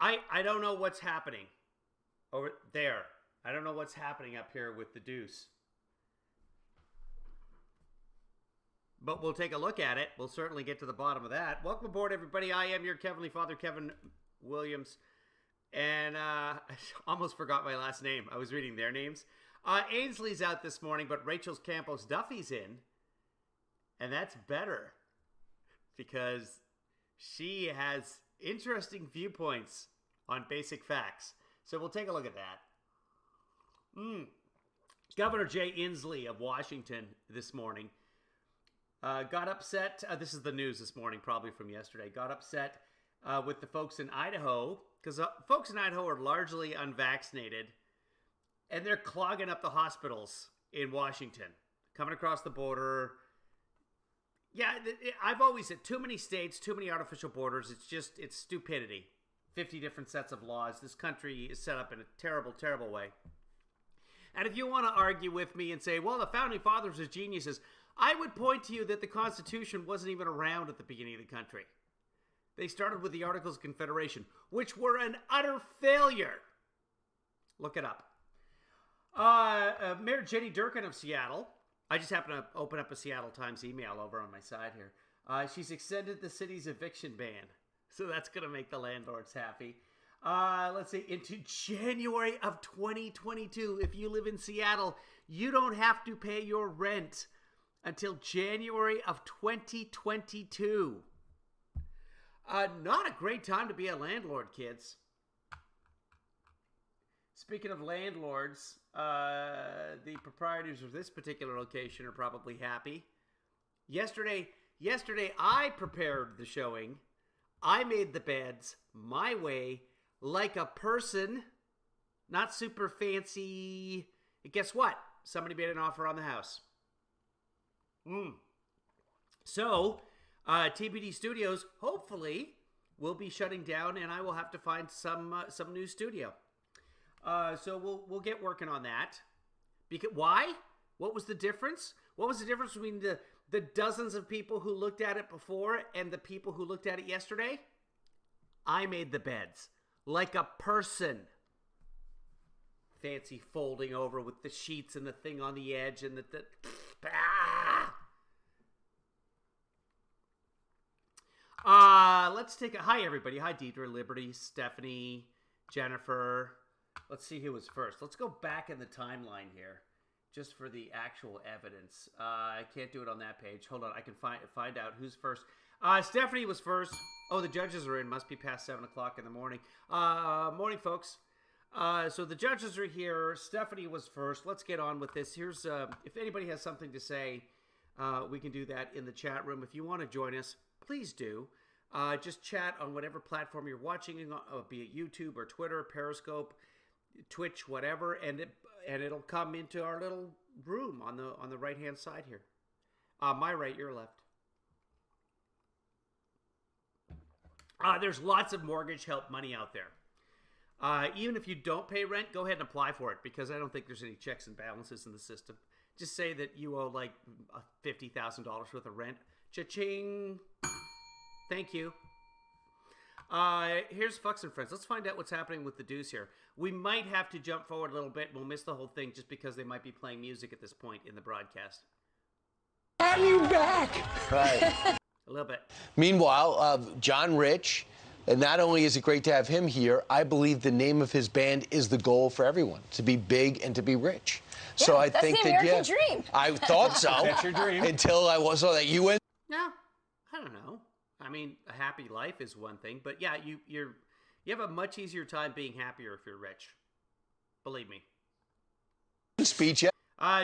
I don't know what's happening over there. I don't know what's happening up here with the deuce. But we'll take a look at it. We'll certainly get to the bottom of that. Welcome aboard, everybody. I am your Heavenly Father, Kevin Williams. And I almost forgot my last name. I was reading their names. Ainsley's out this morning, but Rachel Campos Duffy's in. And that's better because she has interesting viewpoints on basic facts. So we'll take a look at that. Governor Jay Inslee of Washington this morning got upset. This is the news this morning, probably from yesterday. Got upset with the folks in Idaho because folks in Idaho are largely unvaccinated, and they're clogging up the hospitals in Washington, coming across the border. Yeah, I've always said too many states, too many artificial borders. It's stupidity. 50 different sets of laws. This country is set up in a terrible, terrible way. And if you want to argue with me and say, well, the Founding Fathers are geniuses, I would point to you that the Constitution wasn't even around at the beginning of the country. They started with the Articles of Confederation, which were an utter failure. Look it up. Mayor Jenny Durkin of Seattle, I just happened to open up a Seattle Times email over on my side here. She's extended the city's eviction ban. So that's going to make the landlords happy. Let's see, into January of 2022. If you live in Seattle, you don't have to pay your rent until January of 2022. Not a great time to be a landlord, kids. Speaking of landlords, the proprietors of this particular location are probably happy. Yesterday I prepared the showing. I made the beds my way, like a person, not super fancy. And guess what? Somebody made an offer on the house. So, TBD Studios, hopefully, will be shutting down, and I will have to find some new studio. So we'll get working on that. Why? What was the difference? What was the difference between the dozens of people who looked at it before and the people who looked at it yesterday? I made the beds like a person. Fancy folding over with the sheets and the thing on the edge and let's take a... Hi, everybody. Hi, Deidre, Liberty, Stephanie, Jennifer. Let's see who was first. Let's go back in the timeline here, just for the actual evidence. I can't do it on that page. Hold on, I can find out who's first. Stephanie was first. Oh, the judges are in. Must be past 7 o'clock in the morning. Morning, folks. So the judges are here. Stephanie was first. Let's get on with this. Here's if anybody has something to say, we can do that in the chat room. If you want to join us, please do. Just chat on whatever platform you're watching, be it YouTube or Twitter, Periscope, Twitch, whatever, and it'll come into our little room on the right hand side here. My right, your left. There's lots of mortgage help money out there. Even if you don't pay rent, go ahead and apply for it, because I don't think there's any checks and balances in the system. Just say that you owe like $50,000 worth of rent. Cha-ching. Thank you. Here's Fucks and Friends. Let's find out what's happening with the Deuce here. We might have to jump forward a little bit. We'll miss the whole thing just because they might be playing music at this point in the broadcast. Are you back? Right. A little bit. Meanwhile, John Rich, and not only is it great to have him here, I believe the name of his band is the goal for everyone, to be big and to be rich. Yeah, so I that's think the American dream. I thought so. That's your dream. Until I saw that you went. No, I don't know. I mean, a happy life is one thing, but yeah, you have a much easier time being happier if you're rich. Believe me. Speech. Yeah.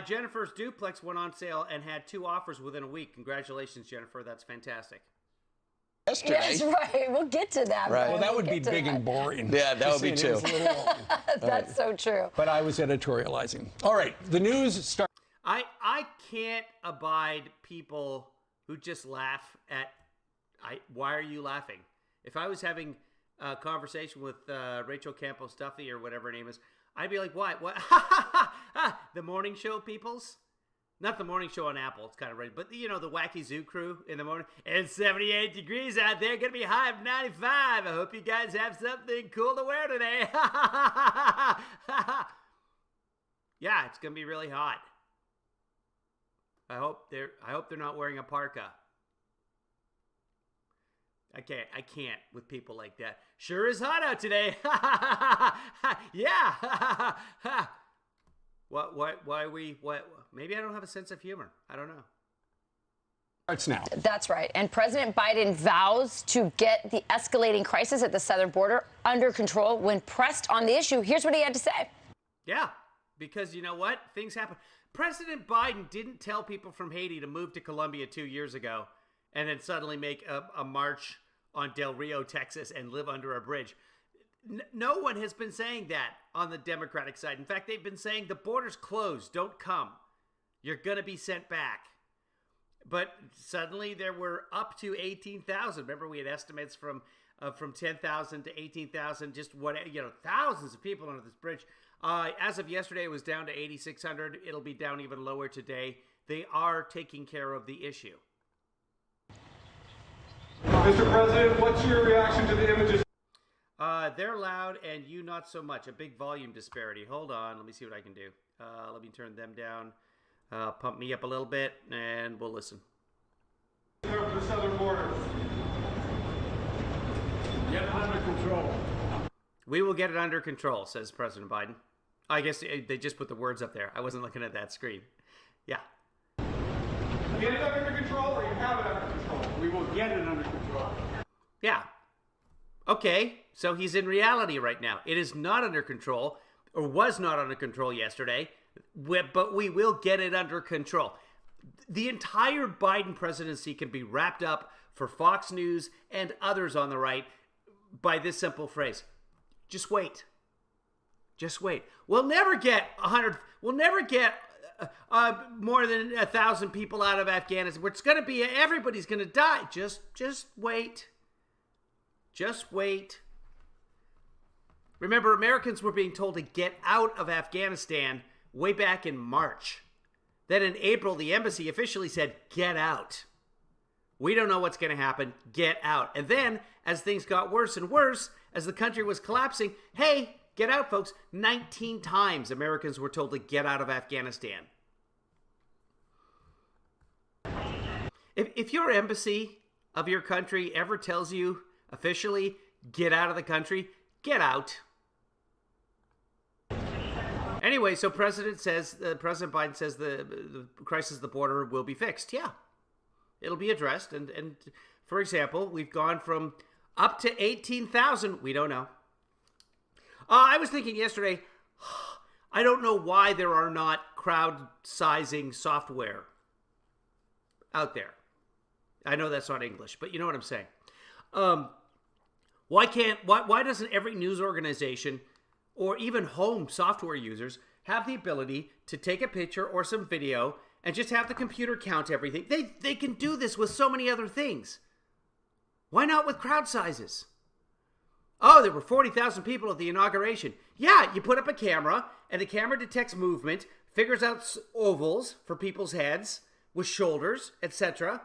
Jennifer's duplex went on sale and had 2 offers within a week. Congratulations, Jennifer. That's fantastic. Yesterday. Yes, right. We'll get to that. Right. Well, that would be big and boring. Yeah, that would be too. That's so true. But I was editorializing. All right, the news starts. I can't abide people who just laugh at... why are you laughing? If I was having a conversation with Rachel Campos Duffy or whatever her name is, I'd be like, what? The morning show peoples? Not the morning show on Apple. It's kind of ready. But, you know, the Wacky Zoo crew in the morning. It's 78 degrees out there. Going to be a high of 95. I hope you guys have something cool to wear today. Yeah, it's going to be really hot. I hope they're not wearing a parka. I can't with people like that. Sure is hot out today. Yeah. What? Maybe I don't have a sense of humor. I don't know. Starts now. That's right. And President Biden vows to get the escalating crisis at the southern border under control. When pressed on the issue, here's what he had to say. Yeah, because you know what? Things happen. President Biden didn't tell people from Haiti to move to Colombia 2 years ago and then suddenly make a march on Del Rio, Texas, and live under a bridge. No one has been saying that on the Democratic side. In fact, they've been saying the border's closed. Don't come. You're going to be sent back. But suddenly there were up to 18,000. Remember, we had estimates from 10,000 to 18,000, just thousands of people under this bridge. As of yesterday, it was down to 8,600. It'll be down even lower today. They are taking care of the issue. Mr. President, what's your reaction to the images? They're loud and you not so much. A big volume disparity. Hold on. Let me see what I can do. Let me turn them down. Pump me up a little bit and we'll listen. The southern border. Get it under control. We will get it under control, says President Biden. I guess they just put the words up there. I wasn't looking at that screen. Yeah. Get it under control or you have it under control? We will get it under control. Yeah. Okay, so he's in reality right now. It is not under control, or was not under control yesterday, but we will get it under control. The entire Biden presidency can be wrapped up for Fox News and others on the right by this simple phrase. Just wait. Just wait. We'll never get 100. We'll never get more than 1,000 people out of Afghanistan. It's going to be everybody's going to die. Just wait. Just wait. Remember, Americans were being told to get out of Afghanistan way back in March. Then in April, the embassy officially said, get out. We don't know what's going to happen. Get out. And then, as things got worse and worse, as the country was collapsing, hey, get out, folks. 19 times Americans were told to get out of Afghanistan. If your embassy of your country ever tells you officially, get out of the country, get out. Anyway, so President Biden says the crisis at the border will be fixed. Yeah, it'll be addressed. And for example, we've gone from up to 18,000. We don't know. I was thinking yesterday, I don't know why there are not crowd sizing software out there. I know that's not English, but you know what I'm saying. Why doesn't every news organization or even home software users have the ability to take a picture or some video and just have the computer count everything? They can do this with so many other things. Why not with crowd sizes? Oh, there were 40,000 people at the inauguration. Yeah, you put up a camera and the camera detects movement, figures out ovals for people's heads with shoulders, etc.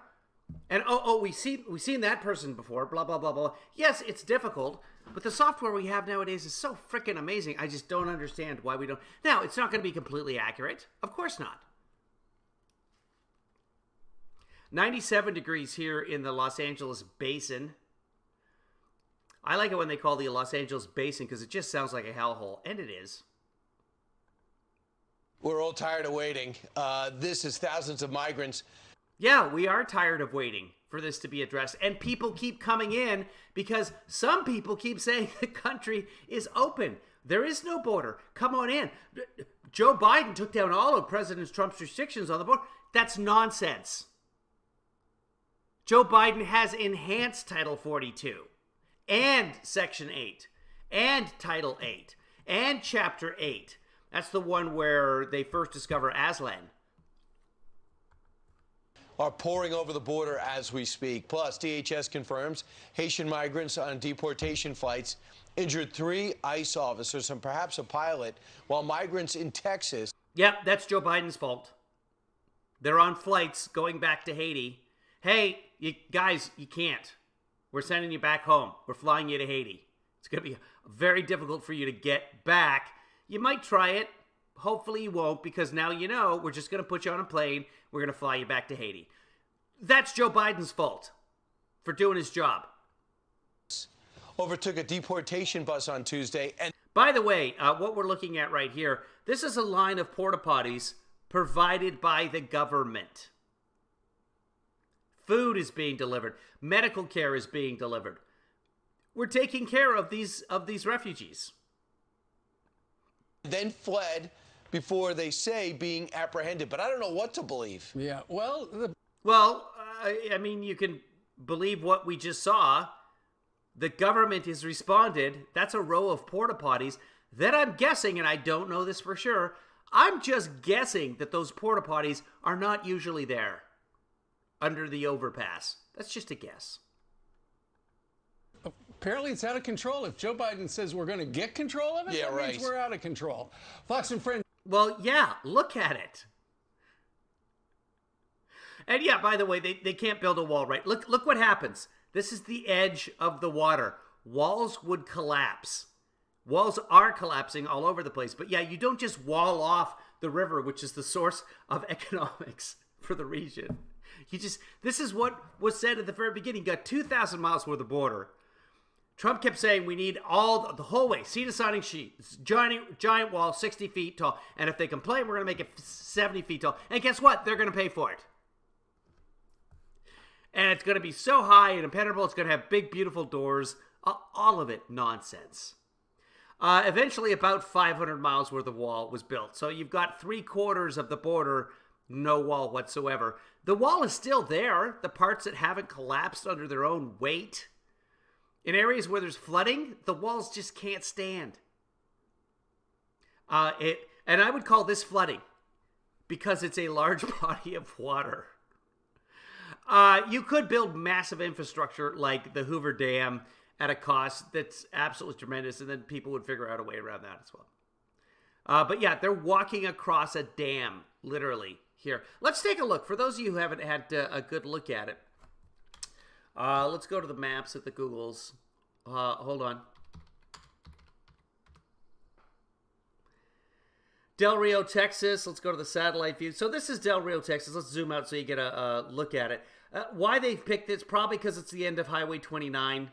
And we've seen that person before, blah, blah, blah, blah. Yes, it's difficult, but the software we have nowadays is so freaking amazing. I just don't understand why we don't. Now, it's not going to be completely accurate. Of course not. 97 degrees here in the Los Angeles basin. I like it when they call the Los Angeles basin because it just sounds like a hellhole, and it is. We're all tired of waiting. This is thousands of migrants. Yeah, we are tired of waiting for this to be addressed. And people keep coming in because some people keep saying the country is open. There is no border. Come on in. Joe Biden took down all of President Trump's restrictions on the border. That's nonsense. Joe Biden has enhanced Title 42 and Section 8 and Title 8 and Chapter 8. That's the one where they first discover Aslan. Are pouring over the border as we speak. Plus, DHS confirms Haitian migrants on deportation flights injured 3 ICE officers and perhaps a pilot, while migrants in Texas. Yep, that's Joe Biden's fault. They're on flights going back to Haiti. Hey, you guys, you can't. We're sending you back home. We're flying you to Haiti. It's going to be very difficult for you to get back. You might try it. Hopefully you won't, because now you know we're just going to put you on a plane. We're going to fly you back to Haiti. That's Joe Biden's fault for doing his job. Overtook a deportation bus on Tuesday. And by the way, what we're looking at right here, this is a line of porta potties provided by the government. Food is being delivered. Medical care is being delivered. We're taking care of these refugees. then fled before, they say, being apprehended. But I don't know what to believe. Yeah, well, I mean, you can believe what we just saw. The government has responded. That's a row of porta potties that I'm guessing, and I don't know this for sure, I'm just guessing that those porta potties are not usually there under the overpass. That's just a guess. apparently it's out of control. If Joe Biden says we're going to get control of it, Yeah, that right. means we're out of control. Fox and Friends. Well, yeah, look at it. And yeah, by the way, they can't build a wall, right? Look what happens. This is the edge of the water. Walls would collapse. Walls are collapsing all over the place. But yeah, you don't just wall off the river, which is the source of economics for the region. This is what was said at the very beginning. You got 2,000 miles worth of border. Trump kept saying we need the whole way. See the signing sheet. It's giant wall, 60 feet tall. And if they complain, we're going to make it 70 feet tall. And guess what? They're going to pay for it. And it's going to be so high and impenetrable. It's going to have big, beautiful doors. All of it nonsense. Eventually, about 500 miles worth of wall was built. So you've got 3/4 of the border, no wall whatsoever. The wall is still there. The parts that haven't collapsed under their own weight. In areas where there's flooding, the walls just can't stand. And I would call this flooding because it's a large body of water. You could build massive infrastructure like the Hoover Dam at a cost that's absolutely tremendous, and then people would figure out a way around that as well. But yeah, they're walking across a dam, literally, here. Let's take a look. For those of you who haven't had a good look at it, let's go to the maps at the Googles. Hold on. Del Rio, Texas. Let's go to the satellite view. So this is Del Rio, Texas. Let's zoom out so you get a look at it. Why they picked this? Probably because it's the end of Highway 29.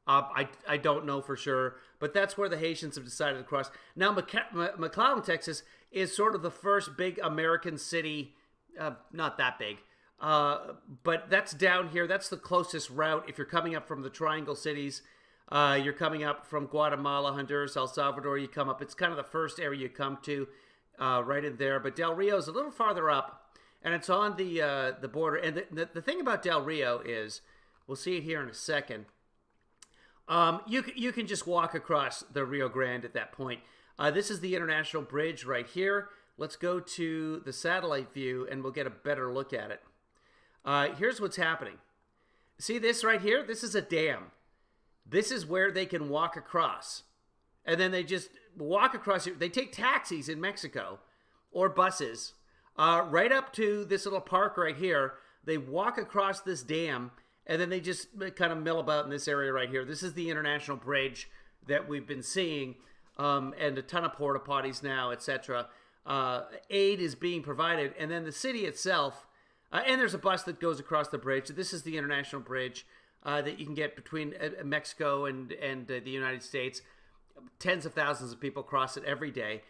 I don't know for sure, but that's where the Haitians have decided to cross. Now, McAllen, Texas is sort of the first big American city, not that big, but that's down here. That's the closest route. If you're coming up from the Triangle Cities, you're coming up from Guatemala, Honduras, El Salvador, you come up. It's kind of the first area you come to, right in there. But Del Rio is a little farther up, and it's on the border. And the thing about Del Rio is, we'll see it here in a second, you can just walk across the Rio Grande at that point. This is the International Bridge right here. Let's go to the satellite view and we'll get a better look at it. Here's what's happening. See this right here? This is a dam. This is where they can walk across. And then they just walk across. They take taxis in Mexico or buses right up to this little park right here. They walk across this dam. And then they just kind of mill about in this area right here. This is the International Bridge that we've been seeing, and a ton of porta potties now, etc. Aid is being provided, and then the city itself, and there's a bus that goes across the bridge. This is the International Bridge that you can get between Mexico and the United States. Tens of thousands of people cross it every day.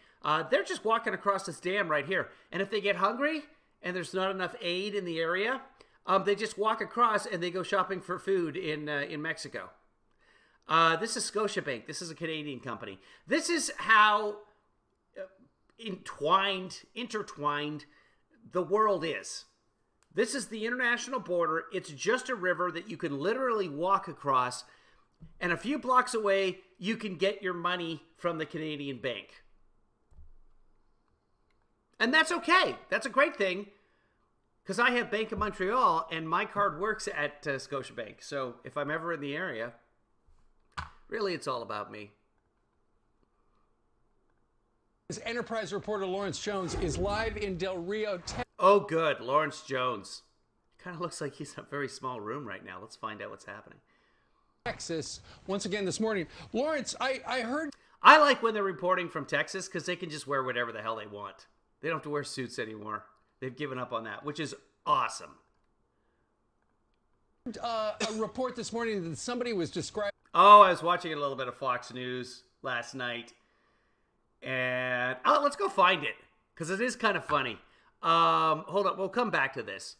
They're just walking across this dam right here. And if they get hungry and there's not enough aid in the area, they just walk across and they go shopping for food in Mexico. This is Scotiabank. This is a Canadian company. This is how intertwined the world is. This is the international border. It's just a river that you can literally walk across, and a few blocks away, you can get your money from the Canadian bank. And that's okay. That's a great thing. Because I have Bank of Montreal, and my card works at Scotiabank. So if I'm ever in the area, really it's all about me. Enterprise reporter Lawrence Jones is live in Del Rio, Texas. Oh, good. Lawrence Jones. Kind of looks like he's in a very small room right now. Let's find out what's happening. Texas, once again this morning. Lawrence, I heard... I like when they're reporting from Texas because they can just wear whatever the hell they want. They don't have to wear suits anymore. They've given up on that, which is awesome. A report this morning that somebody was describing... Oh, I was watching a little bit of Fox News last night. And let's go find it because it is kind of funny. Hold on. We'll come back to this.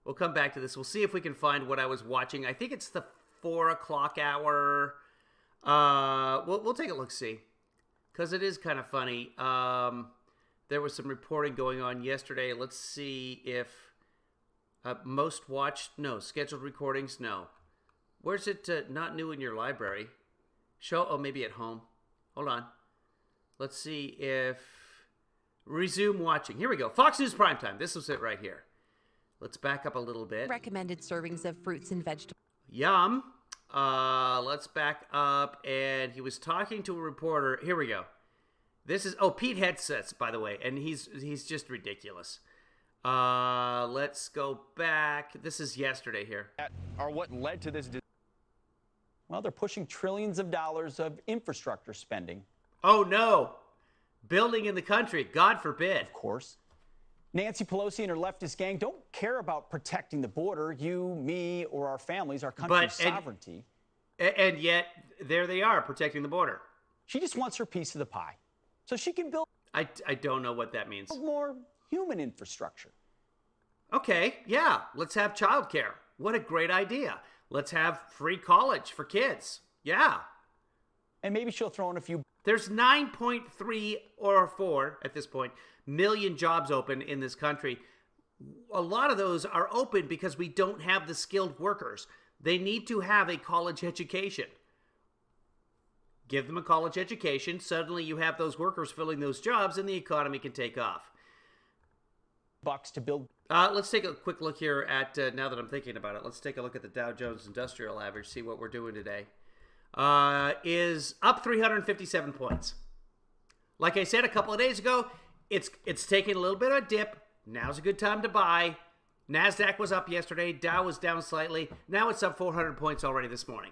We'll see if we can find what I was watching. I think it's the 4 o'clock hour. We'll take a look, see, because it is kind of funny. There was some reporting going on yesterday. Let's see if most watched, no, scheduled recordings, no. Where's it? Not new in your library. Show, oh, maybe at home. Hold on. Let's see if resume watching. Here we go. Fox News Primetime. This was it right here. Let's back up a little bit. Recommended servings of fruits and vegetables. Yum. Let's back up. And he was talking to a reporter. Here we go. This is, Pete Hegseth, by the way. And he's just ridiculous. Let's go back. This is yesterday here. Are what led to this. Well, they're pushing trillions of dollars of infrastructure spending. Oh, no. Building in the country. God forbid. Of course. Nancy Pelosi and her leftist gang don't care about protecting the border. You, me, or our families, our country's sovereignty. And yet, there they are, protecting the border. She just wants her piece of the pie. So she can build... I don't know what that means. ...more human infrastructure. Okay, yeah. Let's have childcare. What a great idea. Let's have free college for kids. Yeah. And maybe she'll throw in a few... There's 9.3 or 4 at this point million jobs open in this country. A lot of those are open because we don't have the skilled workers. They need to have a college education. Give them a college education. Suddenly you have those workers filling those jobs and the economy can take off. Bucks to build. Let's take a quick look here at, now that I'm thinking about it, let's take a look at the Dow Jones Industrial Average, see what we're doing today. Is up 357 points. Like I said a couple of days ago, it's taking a little bit of a dip. Now's a good time to buy. NASDAQ was up yesterday. Dow was down slightly. Now it's up 400 points already this morning.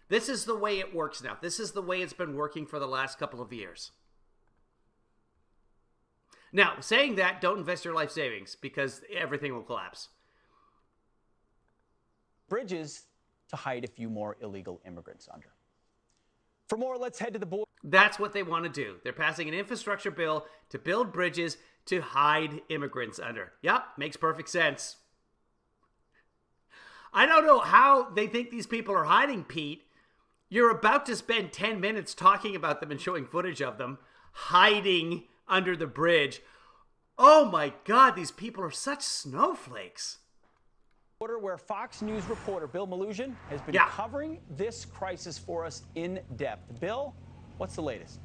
This is the way it works now. This is the way it's been working for the last couple of years. Now, saying that, don't invest your life savings because everything will collapse. Bridges to hide a few more illegal immigrants under. For more, let's head to the border. That's what they want to do. They're passing an infrastructure bill to build bridges to hide immigrants under. Yep, makes perfect sense. I don't know how they think these people are hiding, Pete. You're about to spend 10 minutes talking about them and showing footage of them hiding under the bridge. Oh my God, these people are such snowflakes. Where Fox News reporter Bill Malugin has been covering this crisis for us in depth. Bill, what's the latest?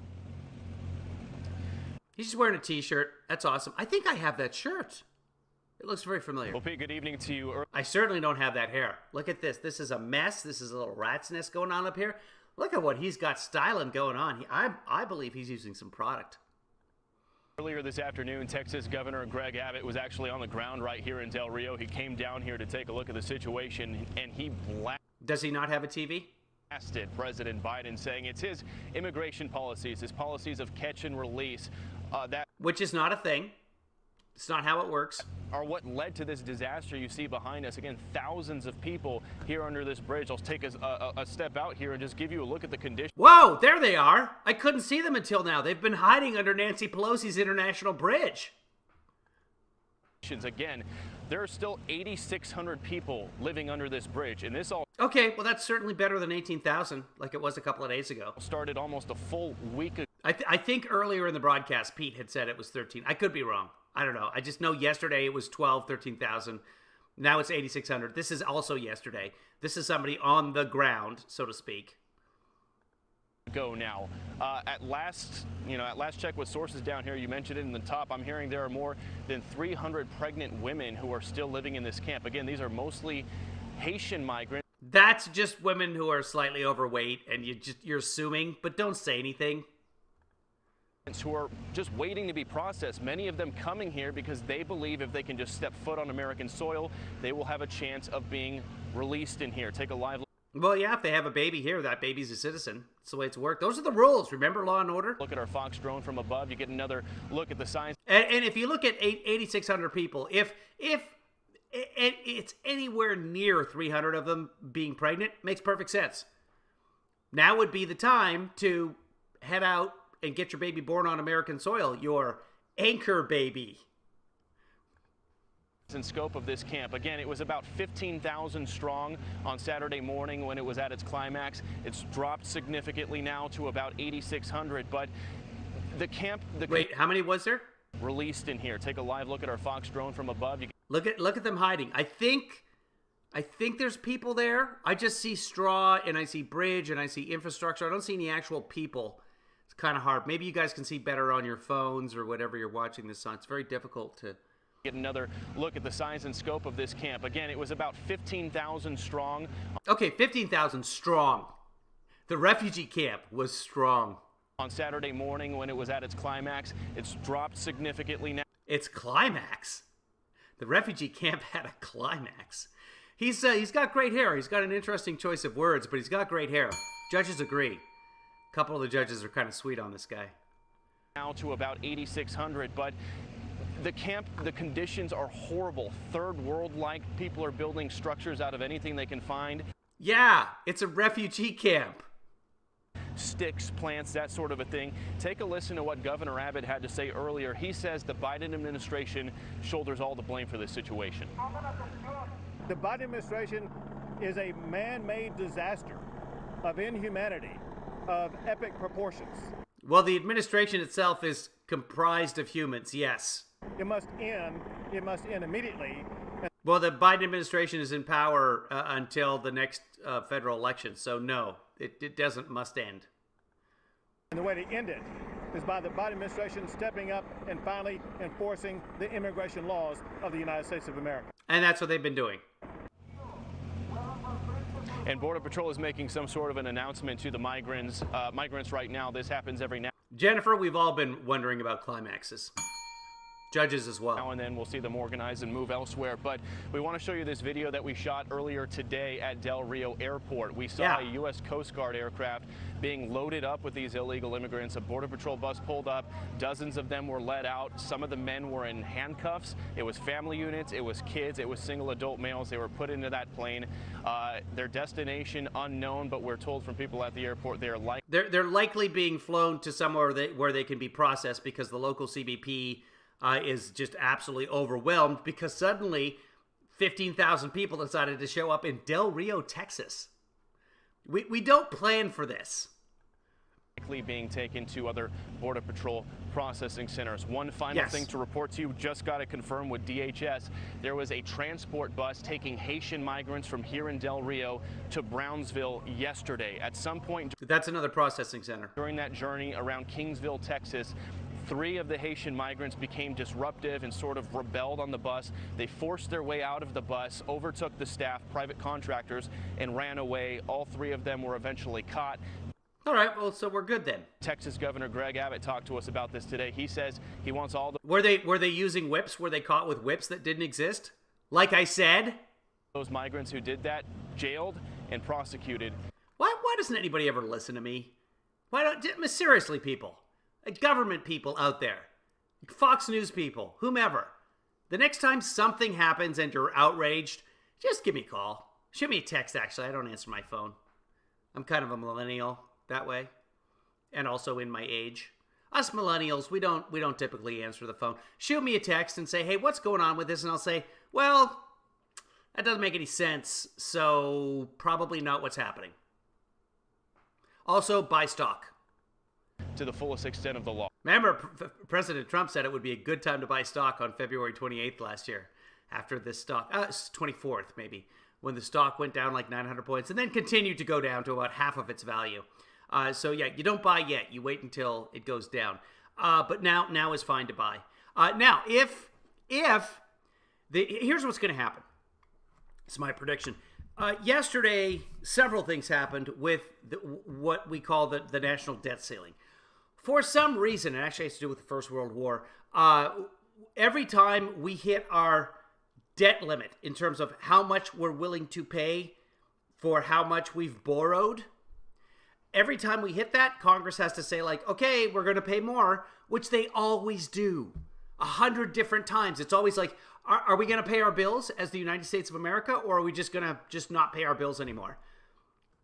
He's just wearing a t-shirt. That's awesome. I think I have that shirt. It looks very familiar. Well, Pete, good evening to you. I certainly don't have that hair. Look at this. This is a mess. This is a little rat's nest going on up here. Look at what he's got styling going on. I believe he's using some product. Earlier this afternoon, Texas Governor Greg Abbott was actually on the ground right here in Del Rio. He came down here to take a look at the situation, and he Does he not have a TV? blasted President Biden, saying it's his immigration policies, his policies of catch and release, which is not a thing. It's not how it works. Are what led to this disaster you see behind us. Again, thousands of people here under this bridge. I'll take a step out here and just give you a look at the conditions. Whoa, there they are. I couldn't see them until now. They've been hiding under Nancy Pelosi's International Bridge. Again, there are still 8,600 people living under this bridge, and this all... Okay, well, that's certainly better than 18,000, like it was a couple of days ago. Started almost a full week ago. I think earlier in the broadcast, Pete had said it was 13. I could be wrong. I don't know. I just know yesterday it was 13,000. Now it's 8,600. This is also yesterday. This is somebody on the ground, so to speak. Go now. At last check with sources down here, you mentioned it in the top, I'm hearing there are more than 300 pregnant women who are still living in this camp. Again, these are mostly Haitian migrants. That's just women who are slightly overweight, and you're assuming, but don't say anything. who are just waiting to be processed, many of them coming here because they believe if they can just step foot on American soil, they will have a chance of being released in here. Take a live look. Well, yeah, if they have a baby here, that baby's a citizen. That's the way it's worked. Those are the rules. Remember Law and Order? Look at our Fox drone from above. You get another look at the signs. And if you look at 8,600 people, if it's anywhere near 300 of them being pregnant, makes perfect sense. Now would be the time to head out and get your baby born on American soil, your anchor baby. And scope of this camp. Again, it was about 15,000 strong on Saturday morning when it was at its climax. It's dropped significantly now to about 8,600, but the camp... Wait, how many was there? Released in here. Take a live look at our Fox drone from above. Look at them hiding. I think there's people there. I just see straw and I see bridge and I see infrastructure. I don't see any actual people. It's kind of hard. Maybe you guys can see better on your phones or whatever you're watching this on. It's very difficult to get another look at the size and scope of this camp. Again, it was about 15,000 strong. Okay, 15,000 strong. The refugee camp was strong. On Saturday morning when it was at its climax, it's dropped significantly now. Its climax? The refugee camp had a climax. He's got great hair. He's got an interesting choice of words, but he's got great hair. Judges agree. A couple of the judges are kind of sweet on this guy. Now to about 8,600, but the camp, the conditions are horrible. Third world-like. People are building structures out of anything they can find. Yeah, it's a refugee camp. Sticks, plants, that sort of a thing. Take a listen to what Governor Abbott had to say earlier. He says the Biden administration shoulders all the blame for this situation. The Biden administration is a man-made disaster of inhumanity, of epic proportions. Well, the administration itself is comprised of humans, yes. It must end. It must end immediately. Well, the Biden administration is in power until the next federal election, so no, it must end. And the way to end it is by the Biden administration stepping up and finally enforcing the immigration laws of the United States of America. And that's what they've been doing. And Border Patrol is making some sort of an announcement to the migrants right now. This happens every now. Jennifer, we've all been wondering about climaxes. Judges as well. Now and then we'll see them organize and move elsewhere. But we want to show you this video that we shot earlier today at Del Rio Airport. We saw a U.S. Coast Guard aircraft being loaded up with these illegal immigrants. A Border Patrol bus pulled up. Dozens of them were let out. Some of the men were in handcuffs. It was family units. It was kids. It was single adult males. They were put into that plane. Their destination unknown, but we're told from people at the airport they're likely being flown to somewhere where they can be processed because the local CBP is just absolutely overwhelmed because suddenly 15,000 people decided to show up in Del Rio, Texas. We don't plan for this. Being taken to other Border Patrol processing centers. One final thing to report to you, just got to confirm with DHS, there was a transport bus taking Haitian migrants from here in Del Rio to Brownsville yesterday. At some point, that's another processing center. During that journey around Kingsville, Texas, 3 of the Haitian migrants became disruptive and sort of rebelled on the bus. They forced their way out of the bus, overtook the staff, private contractors, and ran away. All 3 of them were eventually caught. All right, well, so we're good then. Texas Governor Greg Abbott talked to us about this today. He says he wants all the... Were they using whips? Were they caught with whips that didn't exist? Like I said? Those migrants who did that, jailed and prosecuted. Why doesn't anybody ever listen to me? Why don't... Seriously, people. Government people out there. Fox News people. Whomever. The next time something happens and you're outraged, just give me a call. Shoot me a text, actually. I don't answer my phone. I'm kind of a millennial that way, and also in my age. Us millennials, we don't typically answer the phone. Shoot me a text and say, hey, what's going on with this? And I'll say, well, that doesn't make any sense, so probably not what's happening. Also, buy stock. To the fullest extent of the law. Remember, President Trump said it would be a good time to buy stock on February 28th last year, after this stock, 24th maybe, when the stock went down like 900 points and then continued to go down to about half of its value. So yeah, you don't buy yet. You wait until it goes down. But now is fine to buy. Now, here's what's going to happen. It's my prediction. Yesterday, several things happened with what we call the national debt ceiling. For some reason, and actually it has to do with the First World War, every time we hit our debt limit in terms of how much we're willing to pay for how much we've borrowed, every time we hit that, Congress has to say, like, okay, we're going to pay more, which they always do 100 different times. It's always like, are we going to pay our bills as the United States of America, or are we just going to just not pay our bills anymore?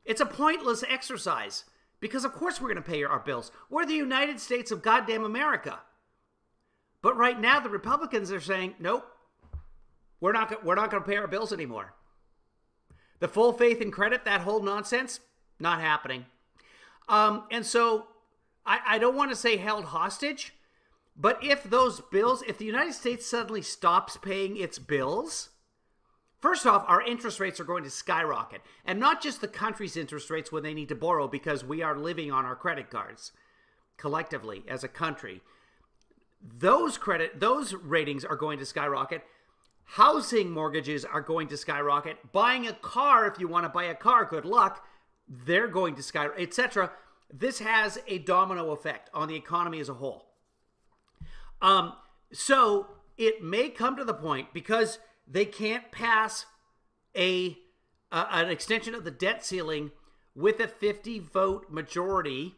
It's a pointless exercise. Because of course we're going to pay our bills. We're the United States of goddamn America. But right now the Republicans are saying, nope, we're not going to pay our bills anymore. The full faith and credit, that whole nonsense, not happening. And so I don't want to say held hostage, but if those bills, if the United States suddenly stops paying its bills, first off, our interest rates are going to skyrocket. And not just the country's interest rates when they need to borrow, because we are living on our credit cards collectively as a country. Those ratings are going to skyrocket. Housing mortgages are going to skyrocket. Buying a car, if you want to buy a car, good luck. They're going to skyrocket, etc. This has a domino effect on the economy as a whole. So it may come to the point, because they can't pass an extension of the debt ceiling with a 50-vote majority,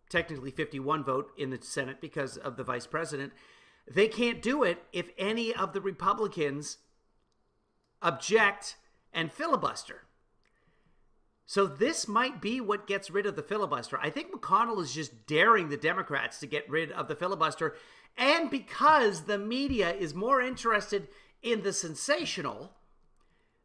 technically 51 vote in the Senate because of the vice president. They can't do it if any of the Republicans object and filibuster. So this might be what gets rid of the filibuster. I think McConnell is just daring the Democrats to get rid of the filibuster. And because the media is more interested in the sensational,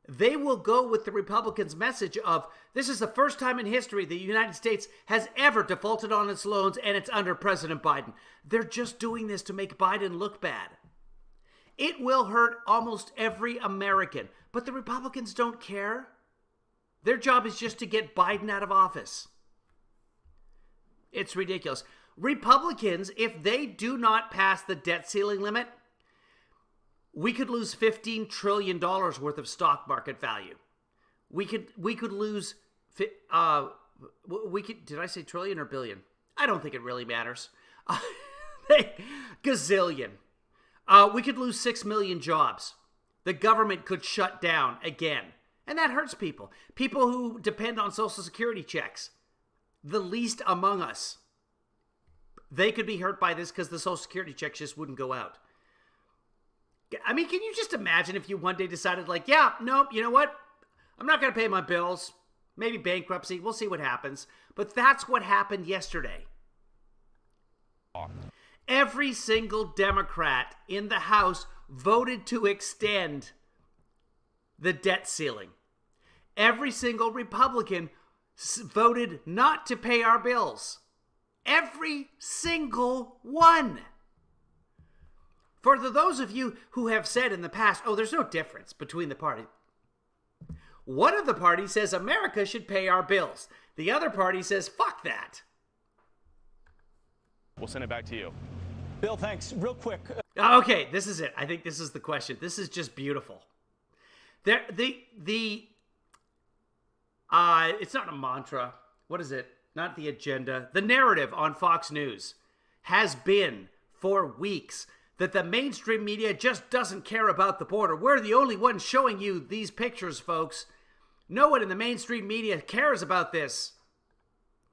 they will go with the Republicans' message of, this is the first time in history the United States has ever defaulted on its loans, and it's under President Biden. They're just doing this to make Biden look bad. It will hurt almost every American, but the Republicans don't care. Their job is just to get Biden out of office. It's ridiculous. Republicans, if they do not pass the debt ceiling limit, we could lose $15 trillion worth of stock market value. We could lose, did I say trillion or billion? I don't think it really matters. Gazillion. We could lose 6 million jobs. The government could shut down again. And that hurts people. People who depend on Social Security checks. The least among us. They could be hurt by this because the Social Security checks just wouldn't go out. I mean, can you just imagine if you one day decided, like, yeah, nope, you know what? I'm not going to pay my bills. Maybe bankruptcy. We'll see what happens. But that's what happened yesterday. Every single Democrat in the House voted to extend the debt ceiling. Every single Republican voted not to pay our bills. Every single one. For those of you who have said in the past, oh, there's no difference between the parties. One of the parties says America should pay our bills. The other party says, fuck that. We'll send it back to you. Bill, thanks. Real quick. Okay, this is it. I think this is the question. This is just beautiful. It's not a mantra. What is it? Not the agenda. The narrative on Fox News has been for weeks that the mainstream media just doesn't care about the border. We're the only ones showing you these pictures, folks. No one in the mainstream media cares about this.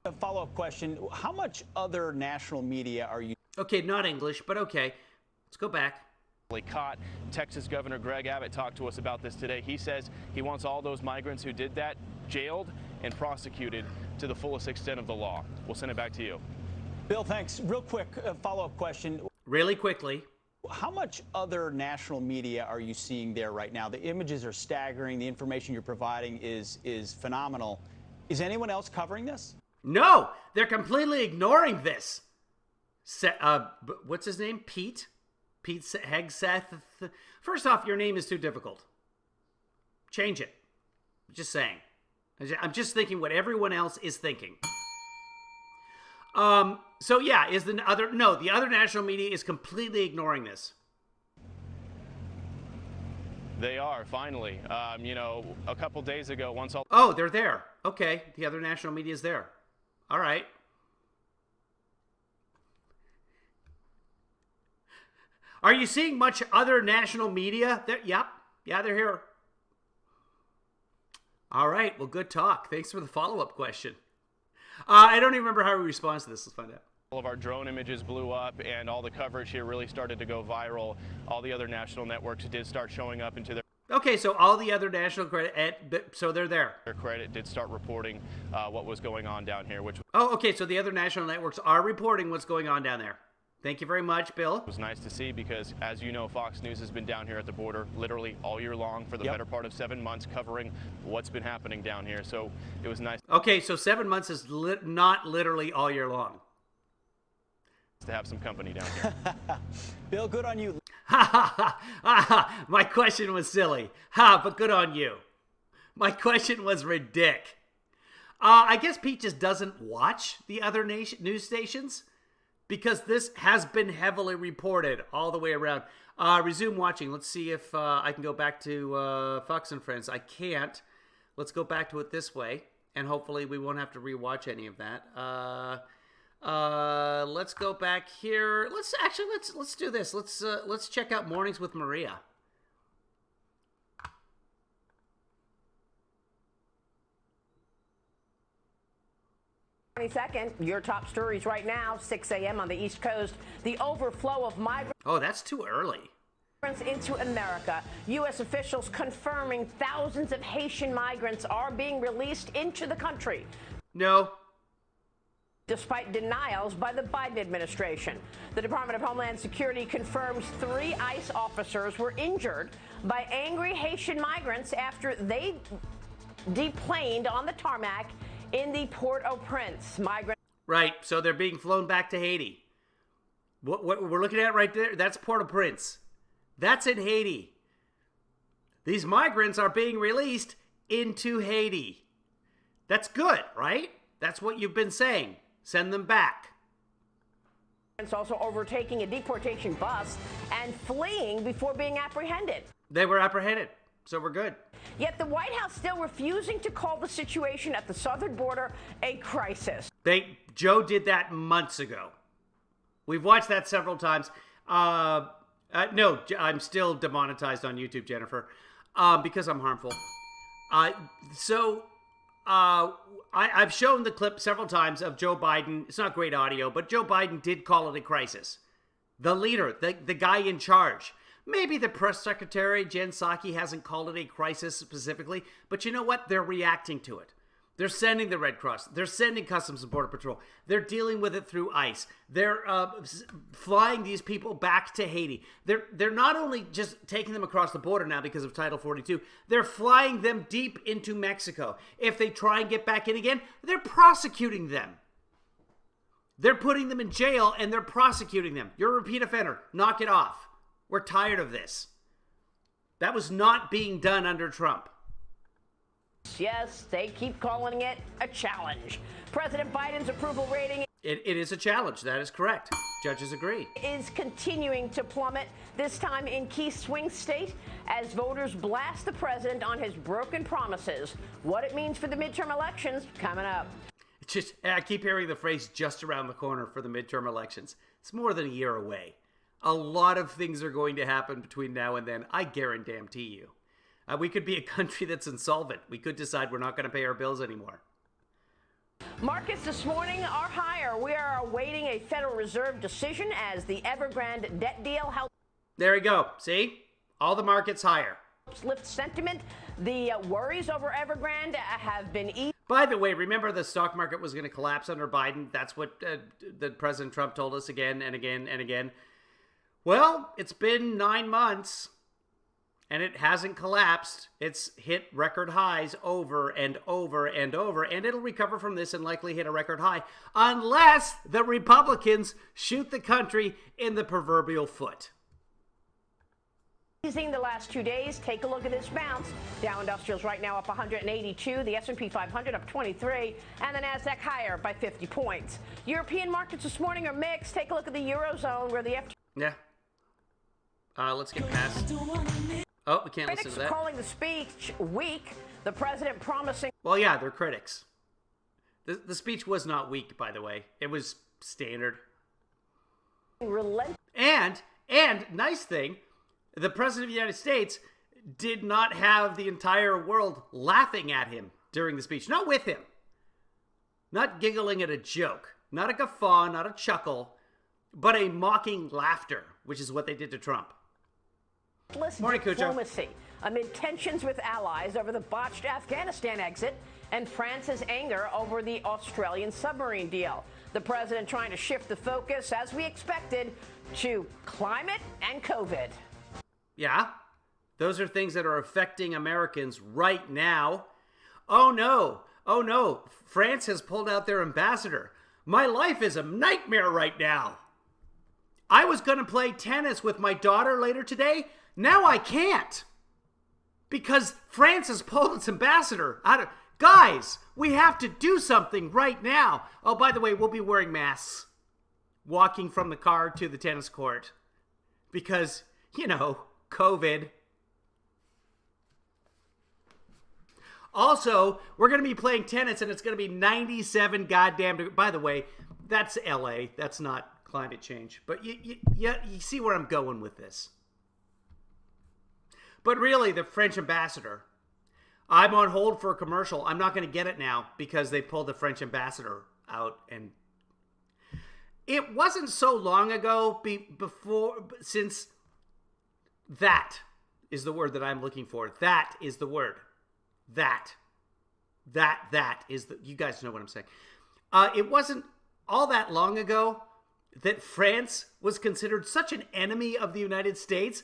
A follow-up question. How much other national media are you... Okay, not English, but okay. Let's go back. Caught. Texas Governor Greg Abbott talked to us about this today. He says he wants all those migrants who did that jailed and prosecuted to the fullest extent of the law. We'll send it back to you. Bill, thanks. Real quick follow-up question. Really quickly. How much other national media are you seeing there right now? The images are staggering. The information you're providing is phenomenal. Is anyone else covering this? No, they're completely ignoring this. What's his name? Pete Hegseth. First off, your name is too difficult. Change it. Just saying. I'm just thinking what everyone else is thinking. So yeah, the other national media is completely ignoring this. They are, finally. A couple days ago, once all... Oh, they're there. Okay, the other national media is there. All right. Are you seeing much other national media? Yep. Yeah, they're here. All right. Well, good talk. Thanks for the follow-up question. I don't even remember how we respond to this. Let's find out. All of our drone images blew up, and all the coverage here really started to go viral. All the other national networks did start showing up into their... Okay, so all the other national credit, so they're there. Their credit did start reporting what was going on down here, which... Oh, okay, so the other national networks are reporting what's going on down there. Thank you very much, Bill. It was nice to see because, as you know, Fox News has been down here at the border literally all year long for the better part of 7 months, covering what's been happening down here. So it was nice. Okay, so 7 months is not literally all year long. To have some company down here. Bill, good on you. My question was silly. But good on you. My question was ridiculous. I guess Pete just doesn't watch the other news stations because this has been heavily reported all the way around. Resume watching. Let's see if I can go back to Fox and Friends. I can't. Let's go back to it this way, and hopefully we won't have to rewatch any of that. Let's go back here. Let's do this. Let's check out Mornings with Maria. Second, your top stories right now, 6 a.m. on the East Coast. The overflow of migrants. Oh, that's too early. Into America. U.S. officials confirming thousands of Haitian migrants are being released into the country. No. Despite denials by the Biden administration. The Department of Homeland Security confirms 3 ICE officers were injured by angry Haitian migrants after they deplaned on the tarmac in the Port-au-Prince. Right, so they're being flown back to Haiti. What we're looking at right there, that's Port-au-Prince. That's in Haiti. These migrants are being released into Haiti. That's good, right? That's what you've been saying. Send them back. It's also overtaking a deportation bus and fleeing before being apprehended. They were apprehended, so we're good. Yet the White House still refusing to call the situation at the southern border a crisis. Joe did that months ago. We've watched that several times. No, I'm still demonetized on YouTube, Jennifer, because I'm harmful. I've shown the clip several times of Joe Biden. It's not great audio, but Joe Biden did call it a crisis. The leader, the guy in charge. Maybe the press secretary, Jen Psaki, hasn't called it a crisis specifically, but you know what? They're reacting to it. They're sending the Red Cross. They're sending Customs and Border Patrol. They're dealing with it through ICE. They're flying these people back to Haiti. They're not only just taking them across the border now because of Title 42, they're flying them deep into Mexico. If they try and get back in again, they're prosecuting them. They're putting them in jail and they're prosecuting them. You're a repeat offender. Knock it off. We're tired of this. That was not being done under Trump. Yes, they keep calling it a challenge. President Biden's approval rating It is a challenge. That is correct. Judges agree. Is continuing to plummet, this time in key swing state, as voters blast the president on his broken promises. What it means for the midterm elections coming up. I keep hearing the phrase just around the corner for the midterm elections. It's more than a year away. A lot of things are going to happen between now and then. I guarantee you. We could be a country that's insolvent. We could decide we're not going to pay our bills anymore. Markets this morning are higher. We are awaiting a Federal Reserve decision as the Evergrande debt deal helps. There you go. See? All the markets higher. Lift sentiment. The worries over Evergrande have been eased. By the way, remember the stock market was going to collapse under Biden? That's what President Trump told us again and again and again. Well, it's been 9 months, and it hasn't collapsed. It's hit record highs over and over and over, and it'll recover from this and likely hit a record high unless the Republicans shoot the country in the proverbial foot. The last 2 days, take a look at this bounce. Dow Industrials right now up 182, the S&P 500 up 23, and the Nasdaq higher by 50 points. European markets this morning are mixed. Take a look at the Eurozone where the Yeah. Let's get past. Oh, we can't listen to that. Calling the speech weak. The president promising. Well, yeah, they're critics. The speech was not weak, by the way. It was standard. Relent. And And nice thing, the President of the United States did not have the entire world laughing at him during the speech. Not with him. Not giggling at a joke. Not a guffaw, not a chuckle, but a mocking laughter, which is what they did to Trump. Morning, diplomacy amid tensions with allies over the botched Afghanistan exit and France's anger over the Australian submarine deal. The president trying to shift the focus, as we expected, to climate and COVID. Yeah, those are things that are affecting Americans right now. Oh no, France has pulled out their ambassador. My life is a nightmare right now. I was going to play tennis with my daughter later today. Now I can't. Because France has pulled its ambassador out of... Guys, we have to do something right now. Oh, by the way, we'll be wearing masks. Walking from the car to the tennis court. Because, COVID. Also, we're going to be playing tennis and it's going to be 97 goddamn degrees. By the way, that's LA. That's not climate change. But you see where I'm going with this. But really, the French ambassador, I'm on hold for a commercial. I'm not going to get it now because they pulled the French ambassador out. And it wasn't so long ago since that is the word that I'm looking for. That is the word. That is the, you guys know what I'm saying. It wasn't all that long ago that France was considered such an enemy of the United States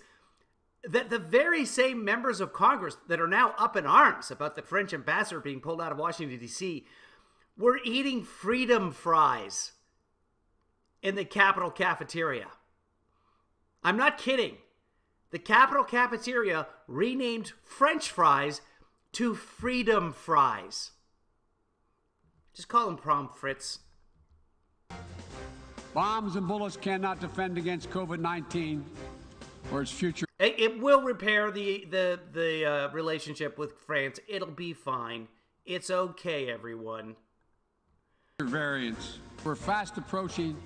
that the very same members of Congress that are now up in arms about the French ambassador being pulled out of Washington, D.C., were eating freedom fries in the Capitol cafeteria. I'm not kidding. The Capitol cafeteria renamed French fries to freedom fries. Just call them prom frites. Bombs and bullets cannot defend against COVID-19 or its future. It will repair the relationship with France. It'll be fine. It's okay, everyone. Variants. We're fast approaching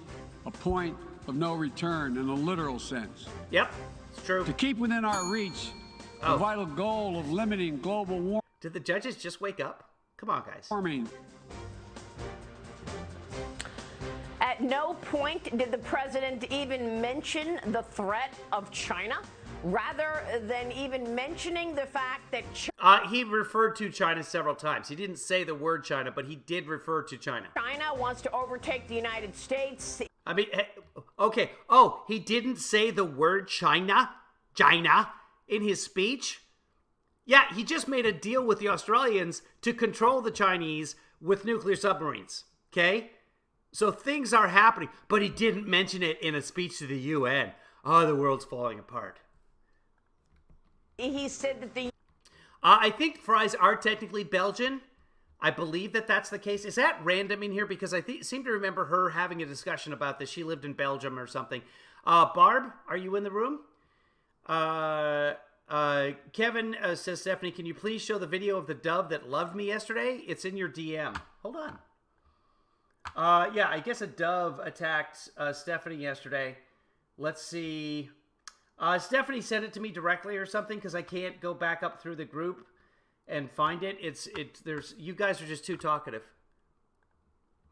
a point of no return in a literal sense. Yep, it's true. To keep within our reach the vital goal of limiting global warming. Did the judges just wake up? Come on, guys. At no point did the president even mention the threat of China, rather than even mentioning the fact that he referred to China several times. He didn't say the word China, but he did refer to China. China wants to overtake the United States. I mean, okay. Oh, he didn't say the word China in his speech? Yeah, he just made a deal with the Australians to control the Chinese with nuclear submarines, okay? So things are happening, but he didn't mention it in a speech to the UN. Oh, the world's falling apart. He said that the... I think fries are technically Belgian. I believe that that's the case. Is that random in here? Because I seem to remember her having a discussion about this. She lived in Belgium or something. Barb, are you in the room? Kevin says, Stephanie, can you please show the video of the dove that loved me yesterday? It's in your DM. Hold on. Yeah, I guess a dove attacked Stephanie yesterday. Let's see. Stephanie sent it to me directly or something because I can't go back up through the group and find it. You guys are just too talkative.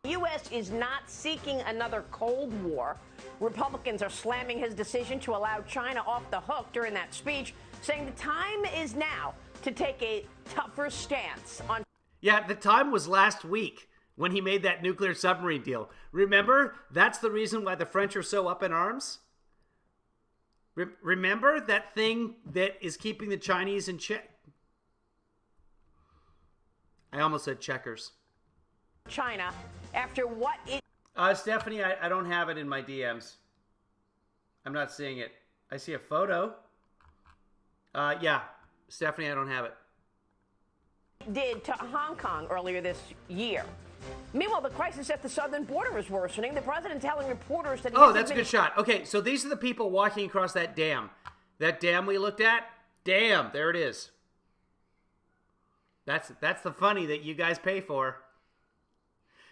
The U.S. is not seeking another Cold War. Republicans are slamming his decision to allow China off the hook during that speech, saying the time is now to take a tougher stance on... Yeah, the time was last week when he made that nuclear submarine deal. Remember? That's the reason why the French are so up in arms? Remember that thing that is keeping the Chinese in check? I almost said checkers. China, after what it... Stephanie, I don't have it in my DMs. I'm not seeing it. I see a photo. Yeah, Stephanie, I don't have it. Did to Hong Kong earlier this year. Meanwhile, the crisis at the southern border is worsening. The president telling reporters that... Oh, that's a good shot. Okay, so these are the people walking across that dam. That dam we looked at? Damn, there it is. That's the funny that you guys pay for.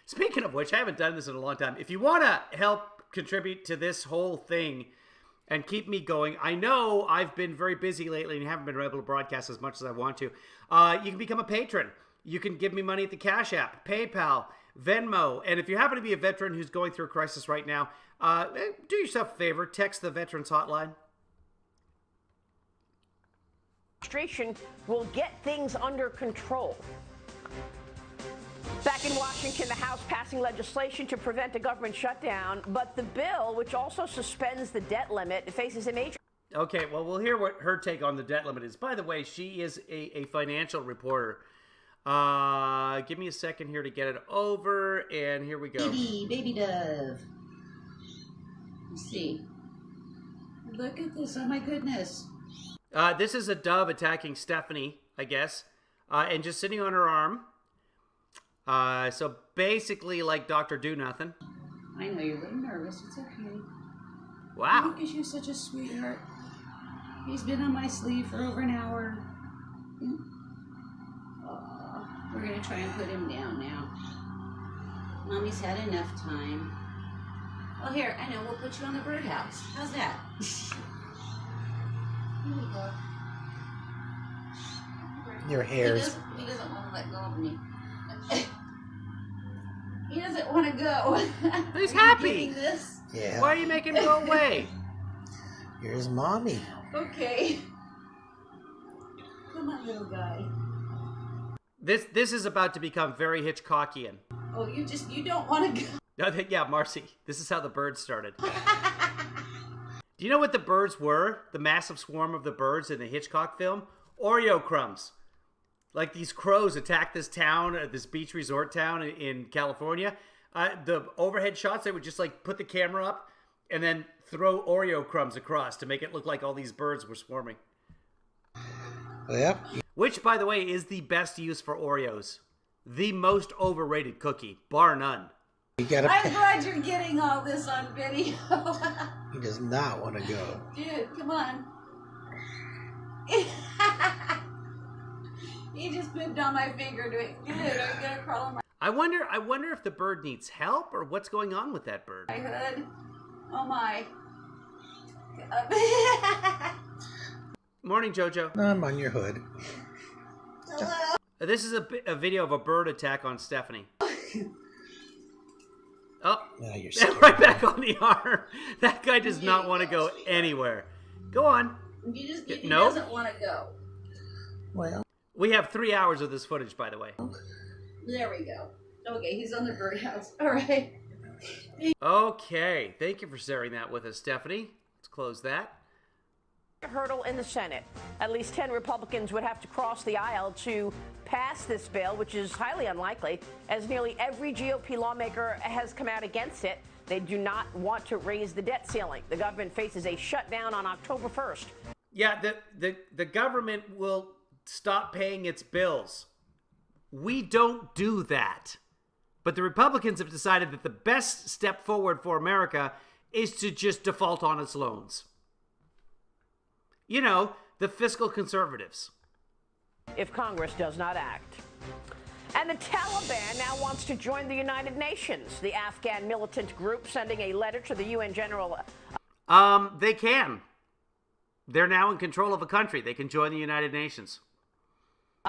Speaking of which, I haven't done this in a long time. If you want to help contribute to this whole thing, and keep me going. I know I've been very busy lately and haven't been able to broadcast as much as I want to. You can become a patron. You can give me money at the Cash App, PayPal, Venmo. And if you happen to be a veteran who's going through a crisis right now, do yourself a favor. Text the Veterans Hotline. Administration will get things under control. Back in Washington, the House passing legislation to prevent a government shutdown, but the bill, which also suspends the debt limit, faces a major... Okay, well, we'll hear what her take on the debt limit is. By the way, she is a financial reporter. Give me a second here to get it over, and here we go. Baby dove. Let's see. Look at this, oh my goodness. This is a dove attacking Stephanie, I guess, and just sitting on her arm. So basically like Dr. Do Nothing. I know you're a little nervous. It's okay. Wow. Because you're such a sweetheart. He's been on my sleeve for over an hour. Oh, we're going to try and put him down now. Mommy's had enough time. Oh, here, I know. We'll put you on the birdhouse. How's that? Here we go. Your hairs. He doesn't want to let go of me. He doesn't want to go. He's happy. This? Yeah. Why are you making him go away? Here's Mommy. Okay. Come on, little guy. This is about to become very Hitchcockian. Oh, you don't want to go. Yeah, Marcy. This is how the birds started. Do you know what the birds were? The massive swarm of the birds in the Hitchcock film? Oreo crumbs. Like these crows attacked this town, this beach resort town in California. The overhead shots, they would just like put the camera up and then throw Oreo crumbs across to make it look like all these birds were swarming. Yep. Which, by the way, is the best use for Oreos. The most overrated cookie, bar none. I'm glad you're getting all this on video. He does not want to go. Dude, come on. He just pipped on my finger doing good. I'm gonna crawl on my I wonder if the bird needs help or what's going on with that bird. hood. Oh my. Morning, Jojo. I'm on your hood. Hello. This is a video of a bird attack on Stephanie. Oh, Now you're scared. right back on the arm. That guy does not want to go anywhere. Go on. He No? doesn't want to go. Well, We have 3 hours of this footage, by the way. There we go. Okay, he's on the birdhouse. All right. Okay. Thank you for sharing that with us, Stephanie. Let's close that. Hurdle in the Senate. At least 10 Republicans would have to cross the aisle to pass this bill, which is highly unlikely, as nearly every GOP lawmaker has come out against it. They do not want to raise the debt ceiling. The government faces a shutdown on October 1st. Yeah, the government will stop paying its bills. We don't do that. But the Republicans have decided that the best step forward for America is to just default on its loans. You know, the fiscal conservatives. If Congress does not act. And the Taliban now wants to join the United Nations. The Afghan militant group sending a letter to the UN General. They can. They're now in control of a country. They can join the United Nations.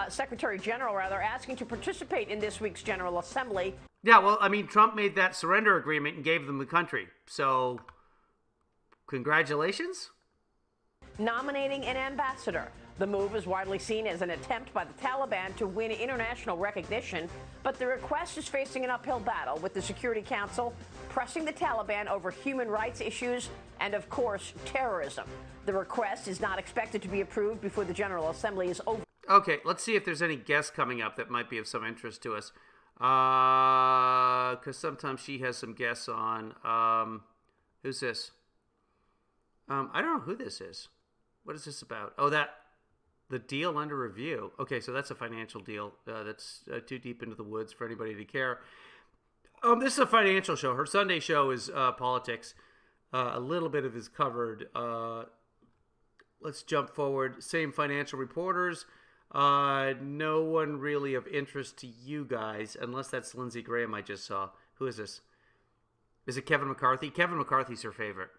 Secretary General, asking to participate in this week's General Assembly. Yeah, well, I mean, Trump made that surrender agreement and gave them the country. So, congratulations. Nominating an ambassador. The move is widely seen as an attempt by the Taliban to win international recognition, but the request is facing an uphill battle with the Security Council pressing the Taliban over human rights issues and, of course, terrorism. The request is not expected to be approved before the General Assembly is over. Okay, let's see if there's any guests coming up that might be of some interest to us. Because sometimes she has some guests on. Who's this? I don't know who this is. What is this about? Oh, the deal under review. Okay, so that's a financial deal. That's too deep into the woods for anybody to care. This is a financial show. Her Sunday show is politics. A little bit of it is covered. Let's jump forward. Same financial reporters. No one really of interest to you guys, unless that's Lindsey Graham I just saw. Who is this? Is it Kevin McCarthy? Kevin McCarthy's her favorite.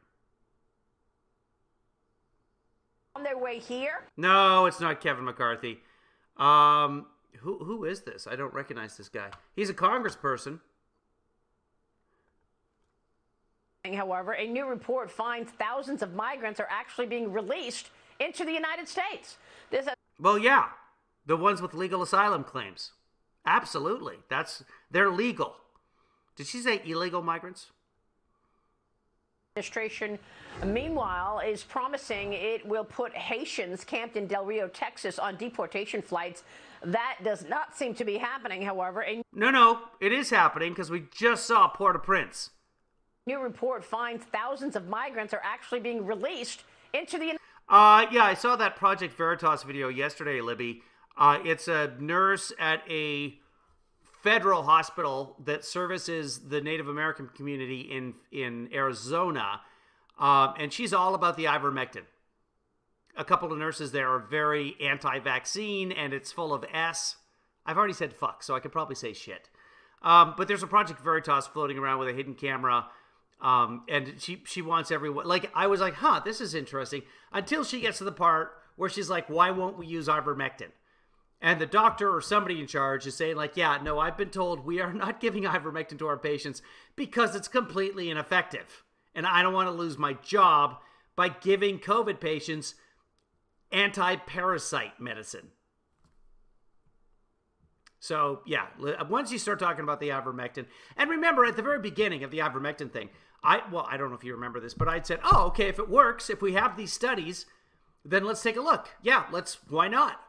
on their way here. No, it's not Kevin McCarthy. Who is this? I don't recognize this guy. He's a congressperson. However, a new report finds thousands of migrants are actually being released into the United States. Well, yeah, the ones with legal asylum claims. Absolutely. They're legal. Did she say illegal migrants? Administration, meanwhile, is promising it will put Haitians camped in Del Rio, Texas, on deportation flights. That does not seem to be happening, however. No, it is happening because we just saw Port-au-Prince. New report finds thousands of migrants are actually being released into the... Yeah, I saw that Project Veritas video yesterday, Libby. It's a nurse at a federal hospital that services the Native American community in Arizona, and she's all about the ivermectin. A couple of nurses there are very anti-vaccine, and it's full of S. I've already said fuck, so I could probably say shit. But there's a Project Veritas floating around with a hidden camera. And she wants everyone, like, I was like, this is interesting, until she gets to the part where she's like, why won't we use ivermectin? And the doctor or somebody in charge is saying, like, yeah, no, I've been told we are not giving ivermectin to our patients because it's completely ineffective. And I don't want to lose my job by giving COVID patients anti-parasite medicine. So, yeah, once you start talking about the ivermectin, and remember, at the very beginning of the ivermectin thing, I don't know if you remember this, but I'd said, okay, if it works, if we have these studies, then let's take a look. Yeah, why not?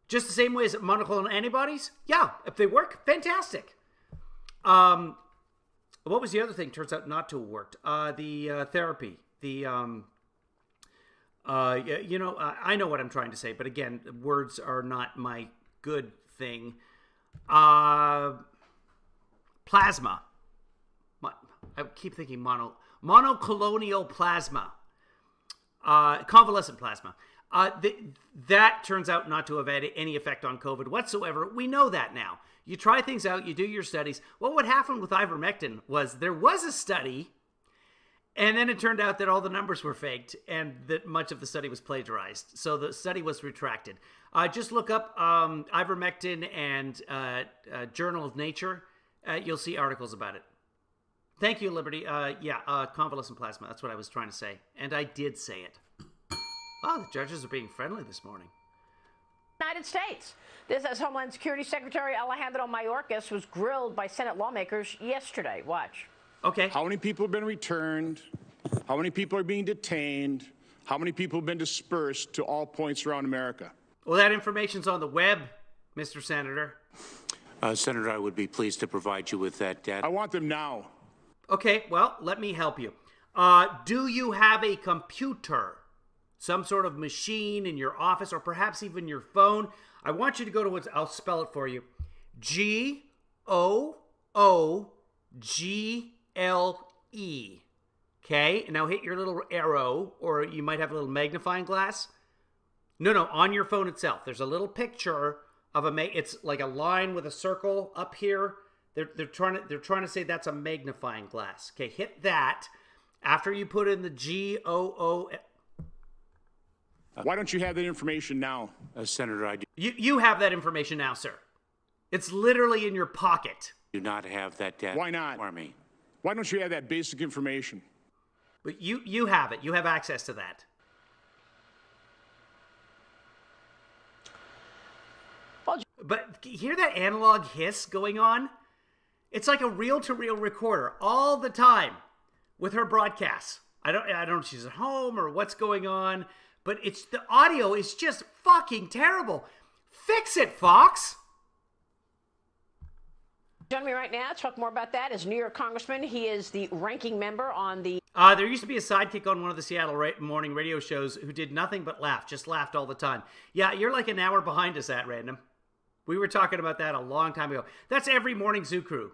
Just the same way as monoclonal antibodies? Yeah, if they work, fantastic. What was the other thing? Turns out not to have worked. The therapy. I know what I'm trying to say, but again, words are not my good thing. Plasma. I keep thinking monoclonal plasma. Convalescent plasma. That turns out not to have had any effect on COVID whatsoever. We know that now. You try things out, you do your studies. Well, what happened with ivermectin was there was a study, and then it turned out that all the numbers were faked and that much of the study was plagiarized. So the study was retracted. Just look up ivermectin and Journal of Nature. You'll see articles about it. Thank you, Liberty. Convalescent plasma. That's what I was trying to say. And I did say it. Oh, the judges are being friendly this morning. United States. This as Homeland Security Secretary Alejandro Mayorkas was grilled by Senate lawmakers yesterday. Watch. Okay. How many people have been returned? How many people are being detained? How many people have been dispersed to all points around America? Well, that information's on the web, Mr. Senator. Senator, I would be pleased to provide you with that data. I want them now. Okay, well, let me help you. Do you have a computer? Some sort of machine in your office or perhaps even your phone? I want you to go to I'll spell it for you. GOOGLE. Okay, and now hit your little arrow, or you might have a little magnifying glass. No, on your phone itself. There's a little picture of it's like a line with a circle up here. They're trying to say that's a magnifying glass. Okay, hit that. After you put in the GOO. Why don't you have that information now? Senator, I do. You have that information now, sir. It's literally in your pocket. Do not have that data. Why not? For me. Why don't you have that basic information? But you have it. You have access to that. But hear that analog hiss going on? It's like a reel-to-reel recorder all the time with her broadcasts. I don't know if she's at home or what's going on, but the audio is just fucking terrible. Fix it, Fox. Joining me right now to talk more about that is New York Congressman. He is the ranking member on the... There used to be a sidekick on one of the Seattle morning radio shows who did nothing but laugh, just laughed all the time. Yeah, you're like an hour behind us at Random. We were talking about that a long time ago. That's every morning Zoo Crew.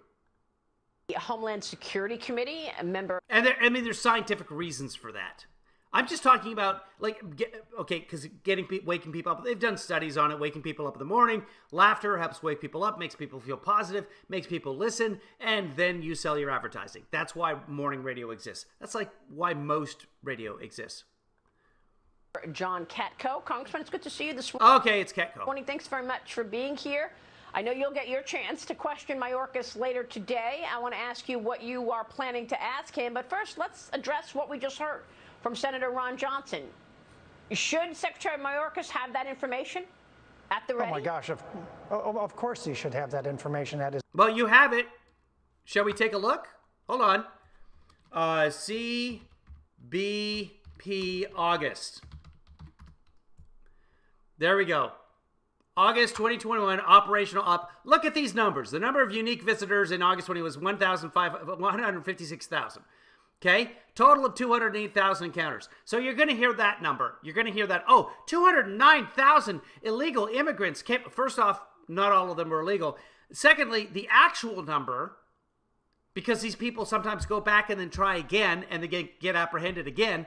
The Homeland Security Committee, a member... And there's scientific reasons for that. I'm just talking about, because waking people up. They've done studies on it, waking people up in the morning. Laughter helps wake people up, makes people feel positive, makes people listen, and then you sell your advertising. That's why morning radio exists. That's like why most radio exists. John Katko. Congressman, it's good to see you this morning. Okay, it's Katko. Morning. Thanks very much for being here. I know you'll get your chance to question Mayorkas later today. I want to ask you what you are planning to ask him. But first, let's address what we just heard from Senator Ron Johnson. Should Secretary Mayorkas have that information at the ready? Oh, my gosh. Of course he should have that information at his... Well, you have it. Shall we take a look? Hold on. CBP August. There we go. August 2021, operational up. Look at these numbers. The number of unique visitors in August 20 was 156,000. Okay? Total of 208,000 encounters. So you're going to hear that number. You're going to hear that, 209,000 illegal immigrants came. First off, not all of them were illegal. Secondly, the actual number, because these people sometimes go back and then try again and they get apprehended again,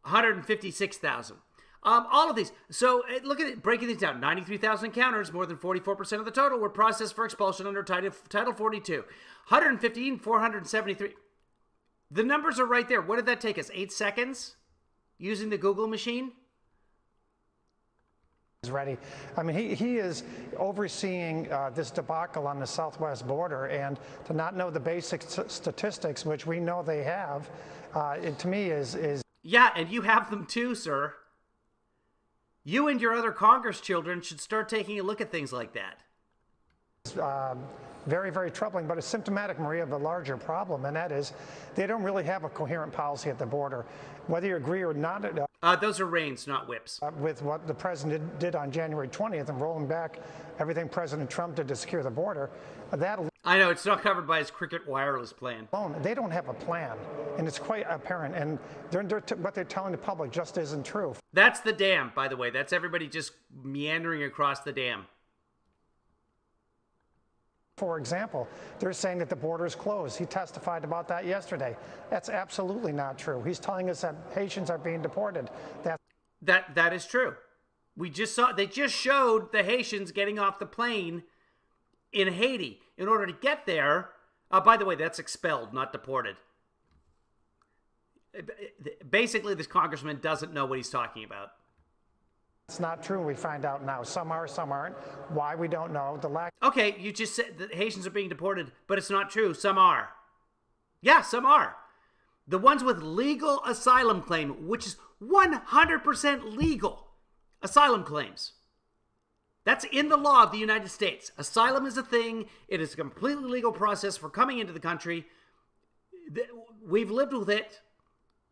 156,000. All of these. So look at it, breaking these down. 93,000 encounters, more than 44% of the total, were processed for expulsion under Title 42. 115,473. The numbers are right there. What did that take us? 8 seconds? Using the Google machine? Ready. I mean, he is overseeing this debacle on the southwest border, and to not know the basic statistics, which we know they have, it to me is... Yeah, and you have them too, sir. You and your other Congress children should start taking a look at things like that. Very, very troubling, but it's symptomatic, Maria, of a larger problem, and that is they don't really have a coherent policy at the border. Whether you agree or not... those are reins, not whips. With what the president did on January 20th and rolling back everything President Trump did to secure the border, that... I know, it's not covered by his Cricket Wireless plan. They don't have a plan, and it's quite apparent, and what they're telling the public just isn't true. That's the dam, by the way. That's everybody just meandering across the dam. For example, they're saying that the border is closed. He testified about that yesterday. That's absolutely not true. He's telling us that Haitians are being deported. That is true. They just showed the Haitians getting off the plane in Haiti. In order to get there, by the way, that's expelled, not deported. Basically, this congressman doesn't know what he's talking about. It's not true. We find out now. Some are, some aren't. Why, we don't know. Okay, you just said that Haitians are being deported, but it's not true. Some are. Yeah, some are. The ones with legal asylum claim, which is 100% legal asylum claims. That's in the law of the United States. Asylum is a thing. It is a completely legal process for coming into the country. We've lived with it,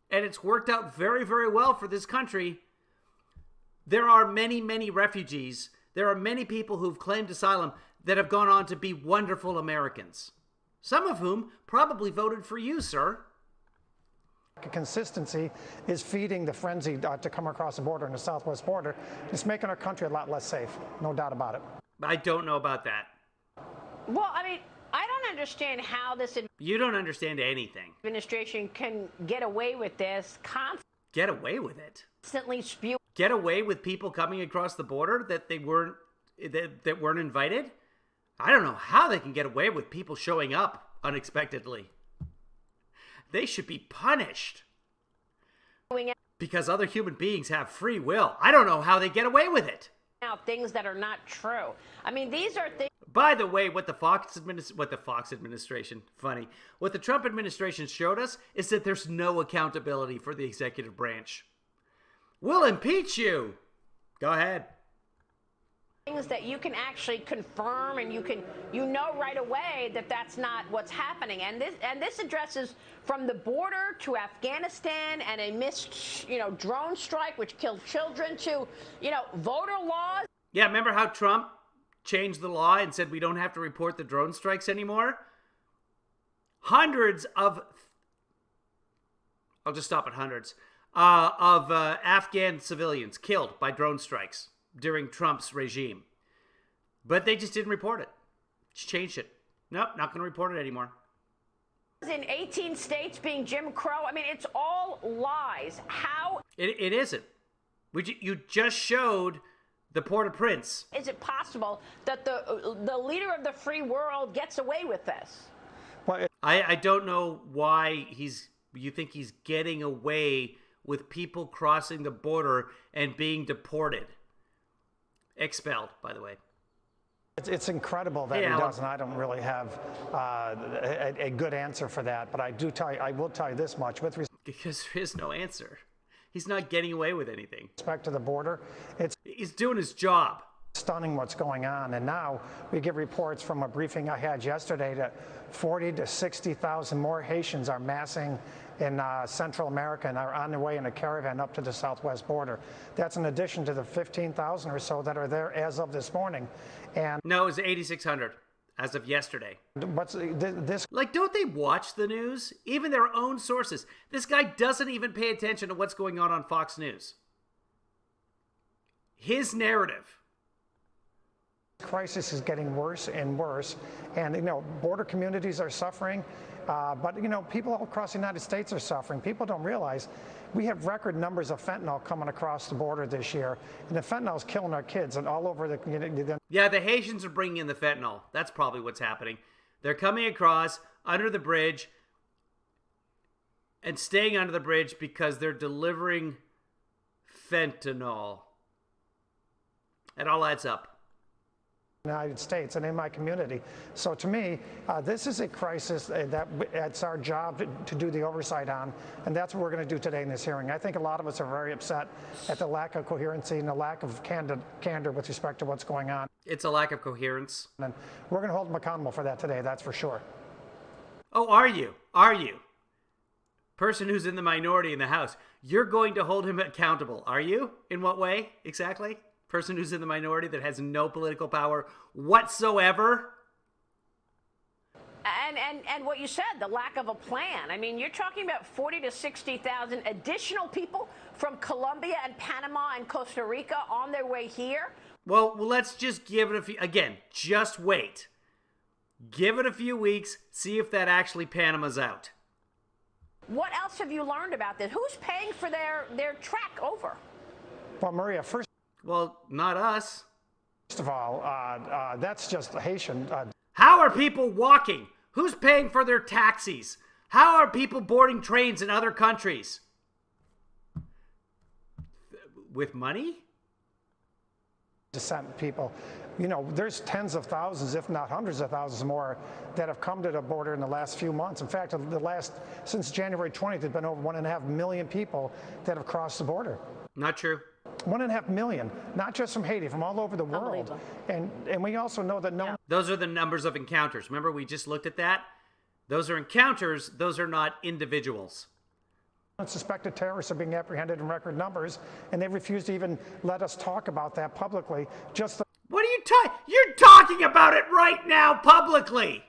and it's worked out very, very well for this country. There are many, many refugees. There are many people who've claimed asylum that have gone on to be wonderful Americans. Some of whom probably voted for you, sir. Consistency is feeding the frenzy to come across the border in the southwest border. It's making our country a lot less safe. No doubt about it. I don't know about that. Well, I mean, I don't understand how this You don't understand anything. administration can get away with this. Get away with it? Constantly spew. Get away with people coming across the border that they weren't that weren't invited? I don't know how they can get away with people showing up unexpectedly. They should be punished. Because other human beings have free will. I don't know how they get away with it. Now, things that are not true. I mean, these are things. By the way, what the Trump administration showed us is that there's no accountability for the executive branch. We'll impeach you. Go ahead. Things that you can actually confirm, and you know right away that that's not what's happening. And this addresses from the border to Afghanistan and a missed, drone strike which killed children to, voter laws. Yeah, remember how Trump changed the law and said we don't have to report the drone strikes anymore? Hundreds of, I'll just stop at hundreds, of Afghan civilians killed by drone strikes during Trump's regime. But they just didn't report it. Just changed it. Nope, not going to report it anymore. In 18 states being Jim Crow, I mean, it's all lies. How? It isn't. You just showed the Port-au-Prince. Is it possible that the leader of the free world gets away with this? Well, I don't know why you think he's getting away with people crossing the border and being deported. Expelled, by the way. It's incredible that he does, and I don't really have a good answer for that. But I will tell you this much with because there is no answer. He's not getting away with anything. Respect to the border, he's doing his job. Stunning what's going on, and now we get reports from a briefing I had yesterday that 40 to 60,000 more Haitians are massing in Central America and are on their way in a caravan up to the southwest border. That's in addition to the 15,000 or so that are there as of this morning. And no, it was 8,600 as of yesterday. What's this? Like, don't they watch the news? Even their own sources. This guy doesn't even pay attention to what's going on Fox News. His narrative. Crisis is getting worse and worse, and border communities are suffering, but people all across the United States are suffering. People don't realize we have record numbers of fentanyl coming across the border this year, and the fentanyl is killing our kids and all over the community. Yeah, the Haitians are bringing in the fentanyl. That's probably what's happening. They're coming across under the bridge and staying under the bridge because they're delivering fentanyl. It all adds up. United States and in my community. So to me, this is a crisis that it's our job to do the oversight on, and that's what we're going to do today in this hearing. I think a lot of us are very upset at the lack of coherency and the lack of candor with respect to what's going on. It's a lack of coherence. And we're going to hold them accountable for that today, that's for sure. Oh, are you? Are you? Person who's in the minority in the House, you're going to hold him accountable, are you? In what way, exactly? Person who's in the minority that has no political power whatsoever. And what you said, the lack of a plan. I mean, you're talking about 40 to 60,000 additional people from Colombia and Panama and Costa Rica on their way here. Well, let's just give it a few, again, just wait. Give it a few weeks, see if that actually Panama's out. What else have you learned about this? Who's paying for their trek over? Well, Maria, first. Well, not us. First of all, that's just Haitian. How are people walking? Who's paying for their taxis? How are people boarding trains in other countries? With money? Descent people. There's tens of thousands, if not hundreds of thousands more that have come to the border in the last few months. In fact, since January 20th, there's been over 1.5 million people that have crossed the border. Not true. 1.5 million, not just from Haiti, from all over the world. And we also know that Those are the numbers of encounters. Remember, we just looked at that? Those are encounters. Those are not individuals. Suspected terrorists are being apprehended in record numbers, and they refuse to even let us talk about that publicly. What are you talking? You're talking about it right now publicly.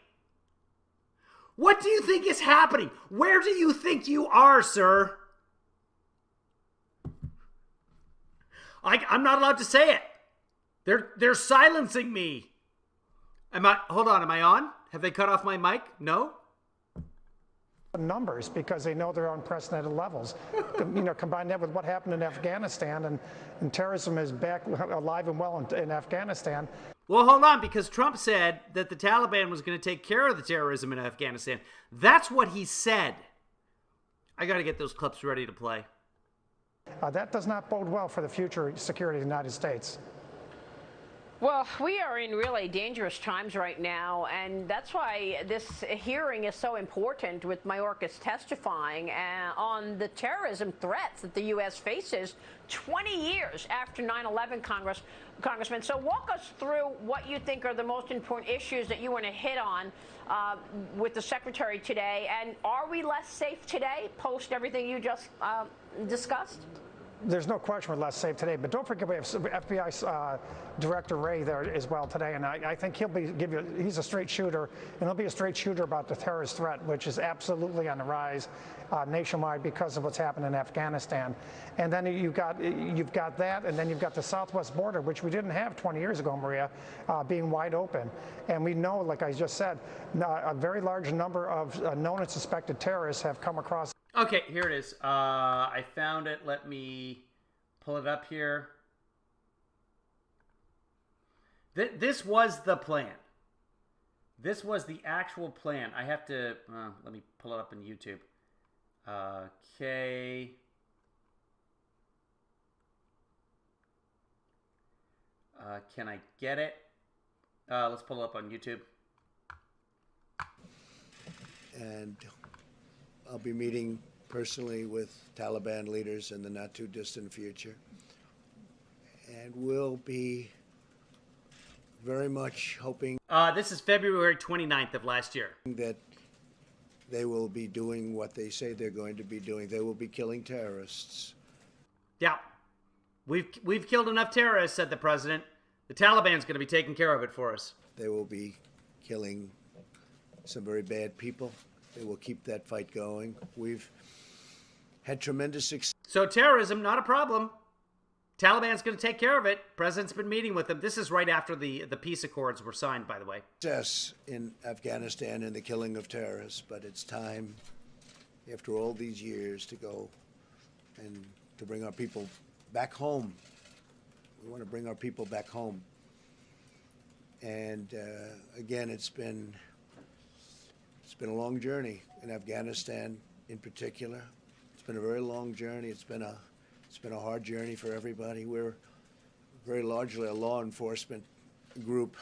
What do you think is happening? Where do you think you are, sir? I'm not allowed to say it. They're silencing me. Hold on, am I on? Have they cut off my mic? No? Numbers, because they know they're unprecedented levels. Combine that with what happened in Afghanistan, and terrorism is back alive and well in Afghanistan. Well, hold on, because Trump said that the Taliban was going to take care of the terrorism in Afghanistan. That's what he said. I got to get those clips ready to play. That does not bode well for the future security of the United States. Well, we are in really dangerous times right now, and that's why this hearing is so important, with Mayorkas testifying on the terrorism threats that the U.S. faces 20 years after 9/11, Congressman. So walk us through what you think are the most important issues that you want to hit on with the Secretary today, and are we less safe today post everything you just discussed? There's no question we're less safe today, but don't forget we have FBI Director Wray there as well today, and I think he's a straight shooter, and he'll be a straight shooter about the terrorist threat, which is absolutely on the rise nationwide because of what's happened in Afghanistan. And then you've got that, and then you've got the southwest border, which we didn't have 20 years ago, Maria, being wide open. And we know, like I just said, a very large number of known and suspected terrorists have come across. Okay, here it is. I found it. Let me pull it up here. This was the plan. This was the actual plan. I have to... let me pull it up on YouTube. Okay. Can I get it? Let's pull it up on YouTube. And I'll be meeting personally with Taliban leaders in the not too distant future. And we'll be very much hoping this is February 29th of last year. That they will be doing what they say they're going to be doing. They will be killing terrorists. Yeah. We've killed enough terrorists, said the president. The Taliban's going to be taking care of it for us. They will be killing some very bad people. They will keep that fight going. We've had tremendous success. So terrorism, not a problem. Taliban's going to take care of it. President's been meeting with them. This is right after the peace accords were signed, by the way. Success in Afghanistan in the killing of terrorists, but it's time, after all these years, to go and to bring our people back home. We want to bring our people back home. And again, it's been a long journey in Afghanistan in particular. It's been a very long journey. It's been a hard journey for everybody. We're very largely a law enforcement group,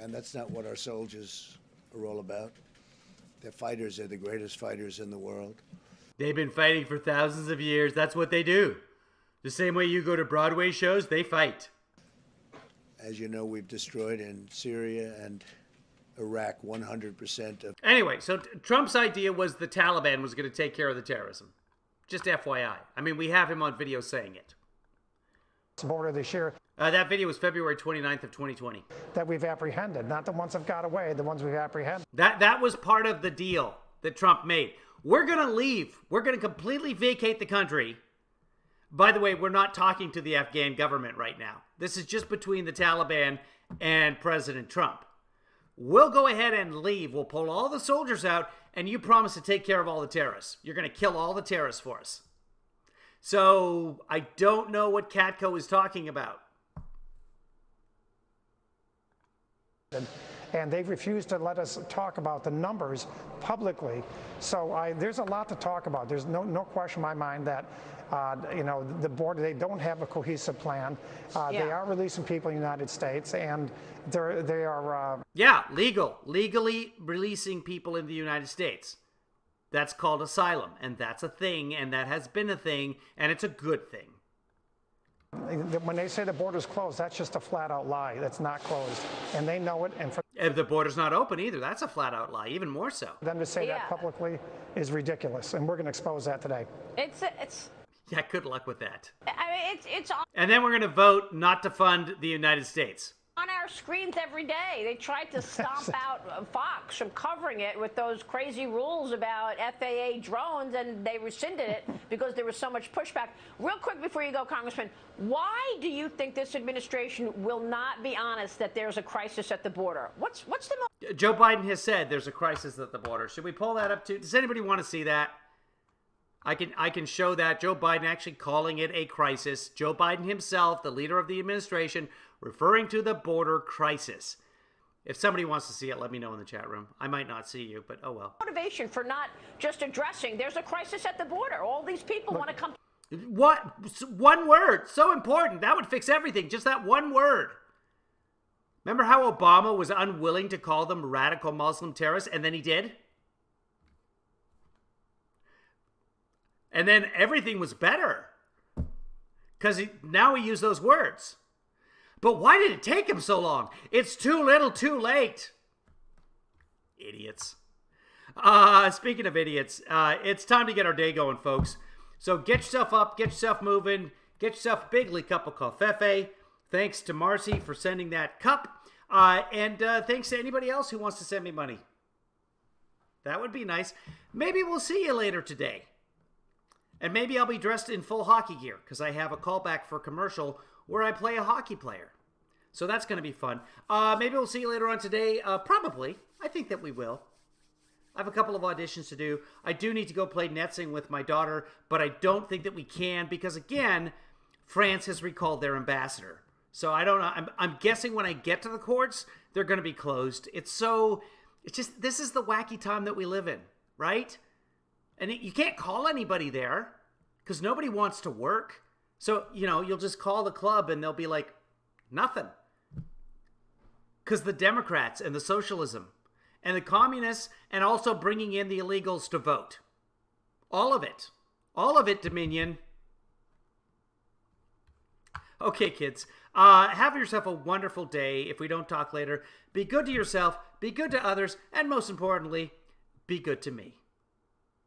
and that's not what our soldiers are all about. They're fighters. They're the greatest fighters in the world. They've been fighting for thousands of years. That's what they do. The same way you go to Broadway shows, they fight. As you know, we've destroyed in Syria and Iraq 100% of... Anyway, so Trump's idea was the Taliban was going to take care of the terrorism. Just FYI. I mean, we have him on video saying it. Border this year. That video was February 29th of 2020. That we've apprehended, not the ones that got away, the ones we've apprehended. That was part of the deal that Trump made. We're going to leave. We're going to completely vacate the country. By the way, we're not talking to the Afghan government right now. This is just between the Taliban and President Trump. We'll go ahead and leave. We'll pull all the soldiers out, and you promise to take care of all the terrorists. You're going to kill all the terrorists for us. So I don't know what Catco is talking about. And they've refused to let us talk about the numbers publicly. So there's a lot to talk about. There's no question in my mind that the border, they don't have a cohesive plan. They are releasing people in the United States, and they are... legally releasing people in the United States. That's called asylum, and that's a thing, and that has been a thing, and it's a good thing. When they say the border's closed, that's just a flat-out lie. That's not closed, and they know it. And for the border's not open either. That's a flat-out lie, even more so. Them to say that publicly is ridiculous, and we're going to expose that today. It's. Yeah, good luck with that. I mean, it's on. And then we're going to vote not to fund the United States. On our screens every day. They tried to stomp out Fox from covering it with those crazy rules about FAA drones, and they rescinded it because there was so much pushback. Real quick before you go, Congressman, why do you think this administration will not be honest that there's a crisis at the border? What's the most... Joe Biden has said there's a crisis at the border. Should we pull that up too? Does anybody want to see that? I can show that. Joe Biden actually calling it a crisis. Joe Biden himself, the leader of the administration, referring to the border crisis. If somebody wants to see it, let me know in the chat room. I might not see you, but oh well. Motivation for not just addressing there's a crisis at the border. All these people want to come. What? One word. So important. That would fix everything. Just that one word. Remember how Obama was unwilling to call them radical Muslim terrorists, and then he did? And then everything was better. Because now we use those words. But why did it take him so long? It's too little, too late. Idiots. Speaking of idiots, it's time to get our day going, folks. So get yourself up, get yourself moving, get yourself a big cup of COVFEFE. Thanks to Marcy for sending that cup. And thanks to anybody else who wants to send me money. That would be nice. Maybe we'll see you later today. And maybe I'll be dressed in full hockey gear because I have a callback for a commercial where I play a hockey player. So that's going to be fun. Maybe we'll see you later on today. Probably. I think that we will. I have a couple of auditions to do. I do need to go play netsing with my daughter, but I don't think that we can because, again, France has recalled their ambassador. So I don't know. I'm guessing when I get to the courts, they're going to be closed. It's just, this is the wacky time that we live in, right? And you can't call anybody there because nobody wants to work. So, you'll just call the club and they'll be like, Nothing. Because the Democrats and the socialism and the communists and also bringing in the illegals to vote. All of it. All of it, Dominion. Okay, kids. Have yourself a wonderful day. If we don't talk later, be good to yourself, be good to others, and most importantly, be good to me.